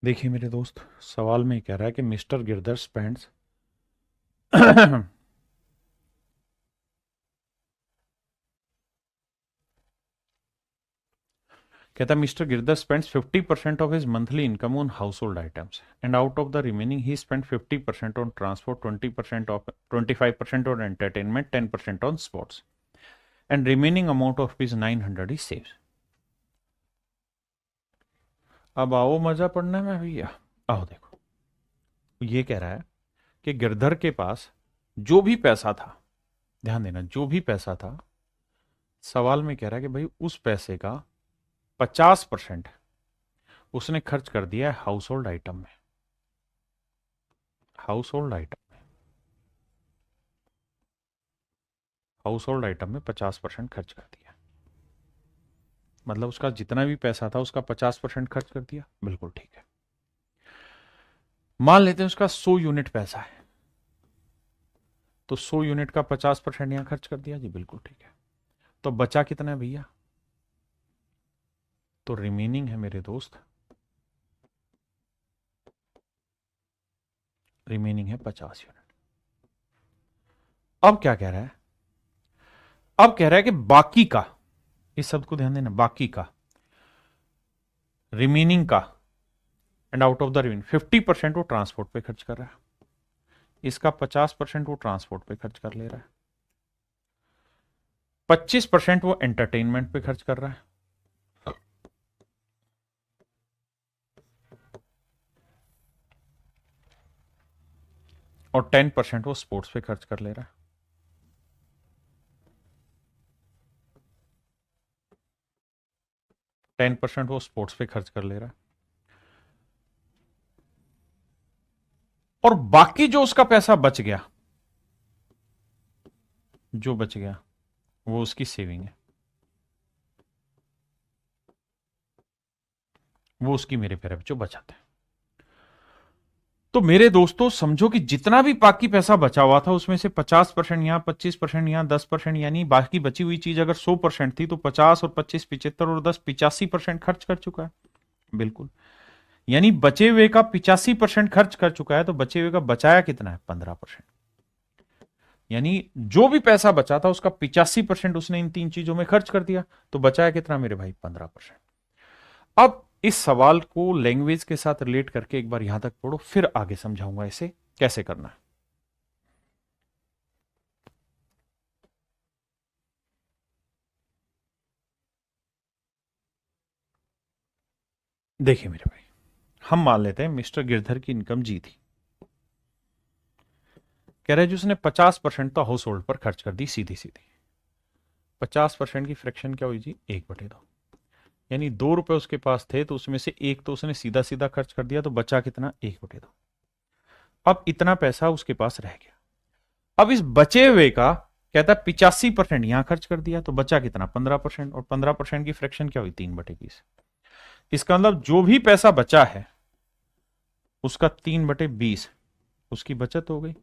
देखिए मेरे दोस्त, सवाल में कह रहा है कि मिस्टर गिरधर स्पेंड्स कहता है mister Girdhar spends 50% of his monthly income on house hold items and out of the remaining he spend 50% on transport, 20% of 25% on entertainment, 10% on sports and remaining amount of rupees 900 he saves. अब आओ मजा पड़ना है भैया। आओ देखो, ये कह रहा है कि गिरधर के पास जो भी पैसा था, ध्यान देना, जो भी पैसा था, सवाल में कह रहा है कि भाई उस पैसे का 50% उसने खर्च कर दिया है हाउस होल्ड आइटम में। हाउस होल्ड आइटम में, हाउस होल्ड आइटम में 50% खर्च कर दिया, मतलब उसका जितना भी पैसा था उसका 50% खर्च कर दिया। बिल्कुल ठीक है। मान लेते हैं उसका 100 यूनिट पैसा है, तो 100 यूनिट का 50% यहां खर्च कर दिया जी, बिल्कुल ठीक है। तो बचा कितना है भैया? तो रिमेनिंग है मेरे दोस्त, रिमेनिंग है 50 यूनिट। अब क्या कह रहा है? अब कह रहा है कि बाकी का, इस शब्द को ध्यान देना, बाकी का, रिमेनिंग का and out of the remaining 50% वो ट्रांसपोर्ट पे खर्च कर रहा है, इसका 50% वो ट्रांसपोर्ट पे खर्च कर ले रहा है, 25% वो एंटरटेनमेंट पे खर्च कर रहा है, और 10% वो स्पोर्ट्स पे खर्च कर ले रहा है। टेन परसेंट वो स्पोर्ट्स पे खर्च कर ले रहा है, और बाकी जो उसका पैसा बच गया, जो बच गया वो उसकी सेविंग है, वो उसकी मेरे प्यारे बच्चों बचाते हैं। तो मेरे दोस्तों समझो कि जितना भी बाकी पैसा बचा हुआ था उसमें से 50% यहां, 25% यहां, 10%, यानी बाकी बची हुई चीज अगर 100% थी तो 50 और 25 75 और 10 85% खर्च कर चुका है। बिल्कुल, यानी बचे हुए का 85% खर्च कर चुका है, तो बचे हुए का बचाया कितना है? 15%। यानी जो भी पैसा बचा था उसका 85% उसने इन तीन चीजों में खर्च कर दिया, तो बचाया कितना मेरे भाई? 15%। अब इस सवाल को लैंग्वेज के साथ रिलेट करके एक बार यहां तक पढ़ो, फिर आगे समझाऊंगा इसे कैसे करना है। देखिए मेरे भाई, हम मान लेते हैं मिस्टर गिरधर की इनकम जी थी, कह रहे जी उसने 50% तो हाउस होल्ड पर खर्च कर दी सीधी सीधी। 50% की फ्रैक्शन क्या हुई जी? 1/2। यानी 2 रुपए उसके पास थे तो उसमें से एक तो उसने सीधा सीधा खर्च कर दिया, तो बचा कितना? 1/2। अब इतना पैसा उसके पास रह गया। अब इस बचे हुए का कहता है 85% यहां खर्च कर दिया, तो बचा कितना? 15%, और 15% की फ्रैक्शन क्या हुई? 3/20। इसका मतलब जो भी पैसा बचा है उसका 3/20 उसकी बचत हो गई,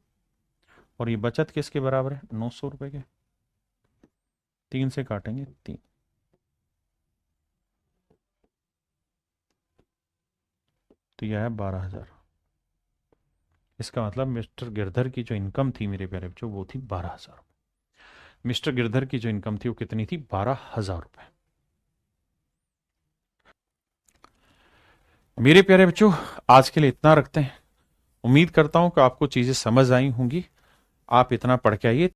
और ये बचत किसके बराबर है? 900 रुपए के। 3 से काटेंगे 3, तो यह है 12,000। इसका मतलब मिस्टर गिरधर की जो इनकम थी मेरे प्यारे बच्चों वो थी 12,000। मिस्टर गिरधर की जो इनकम थी वो कितनी थी? 12,000 रुपए। मेरे प्यारे बच्चों आज के लिए इतना रखते हैं। उम्मीद करता हूं कि आपको चीजें समझ आई होंगी। आप इतना पढ़ के आइए।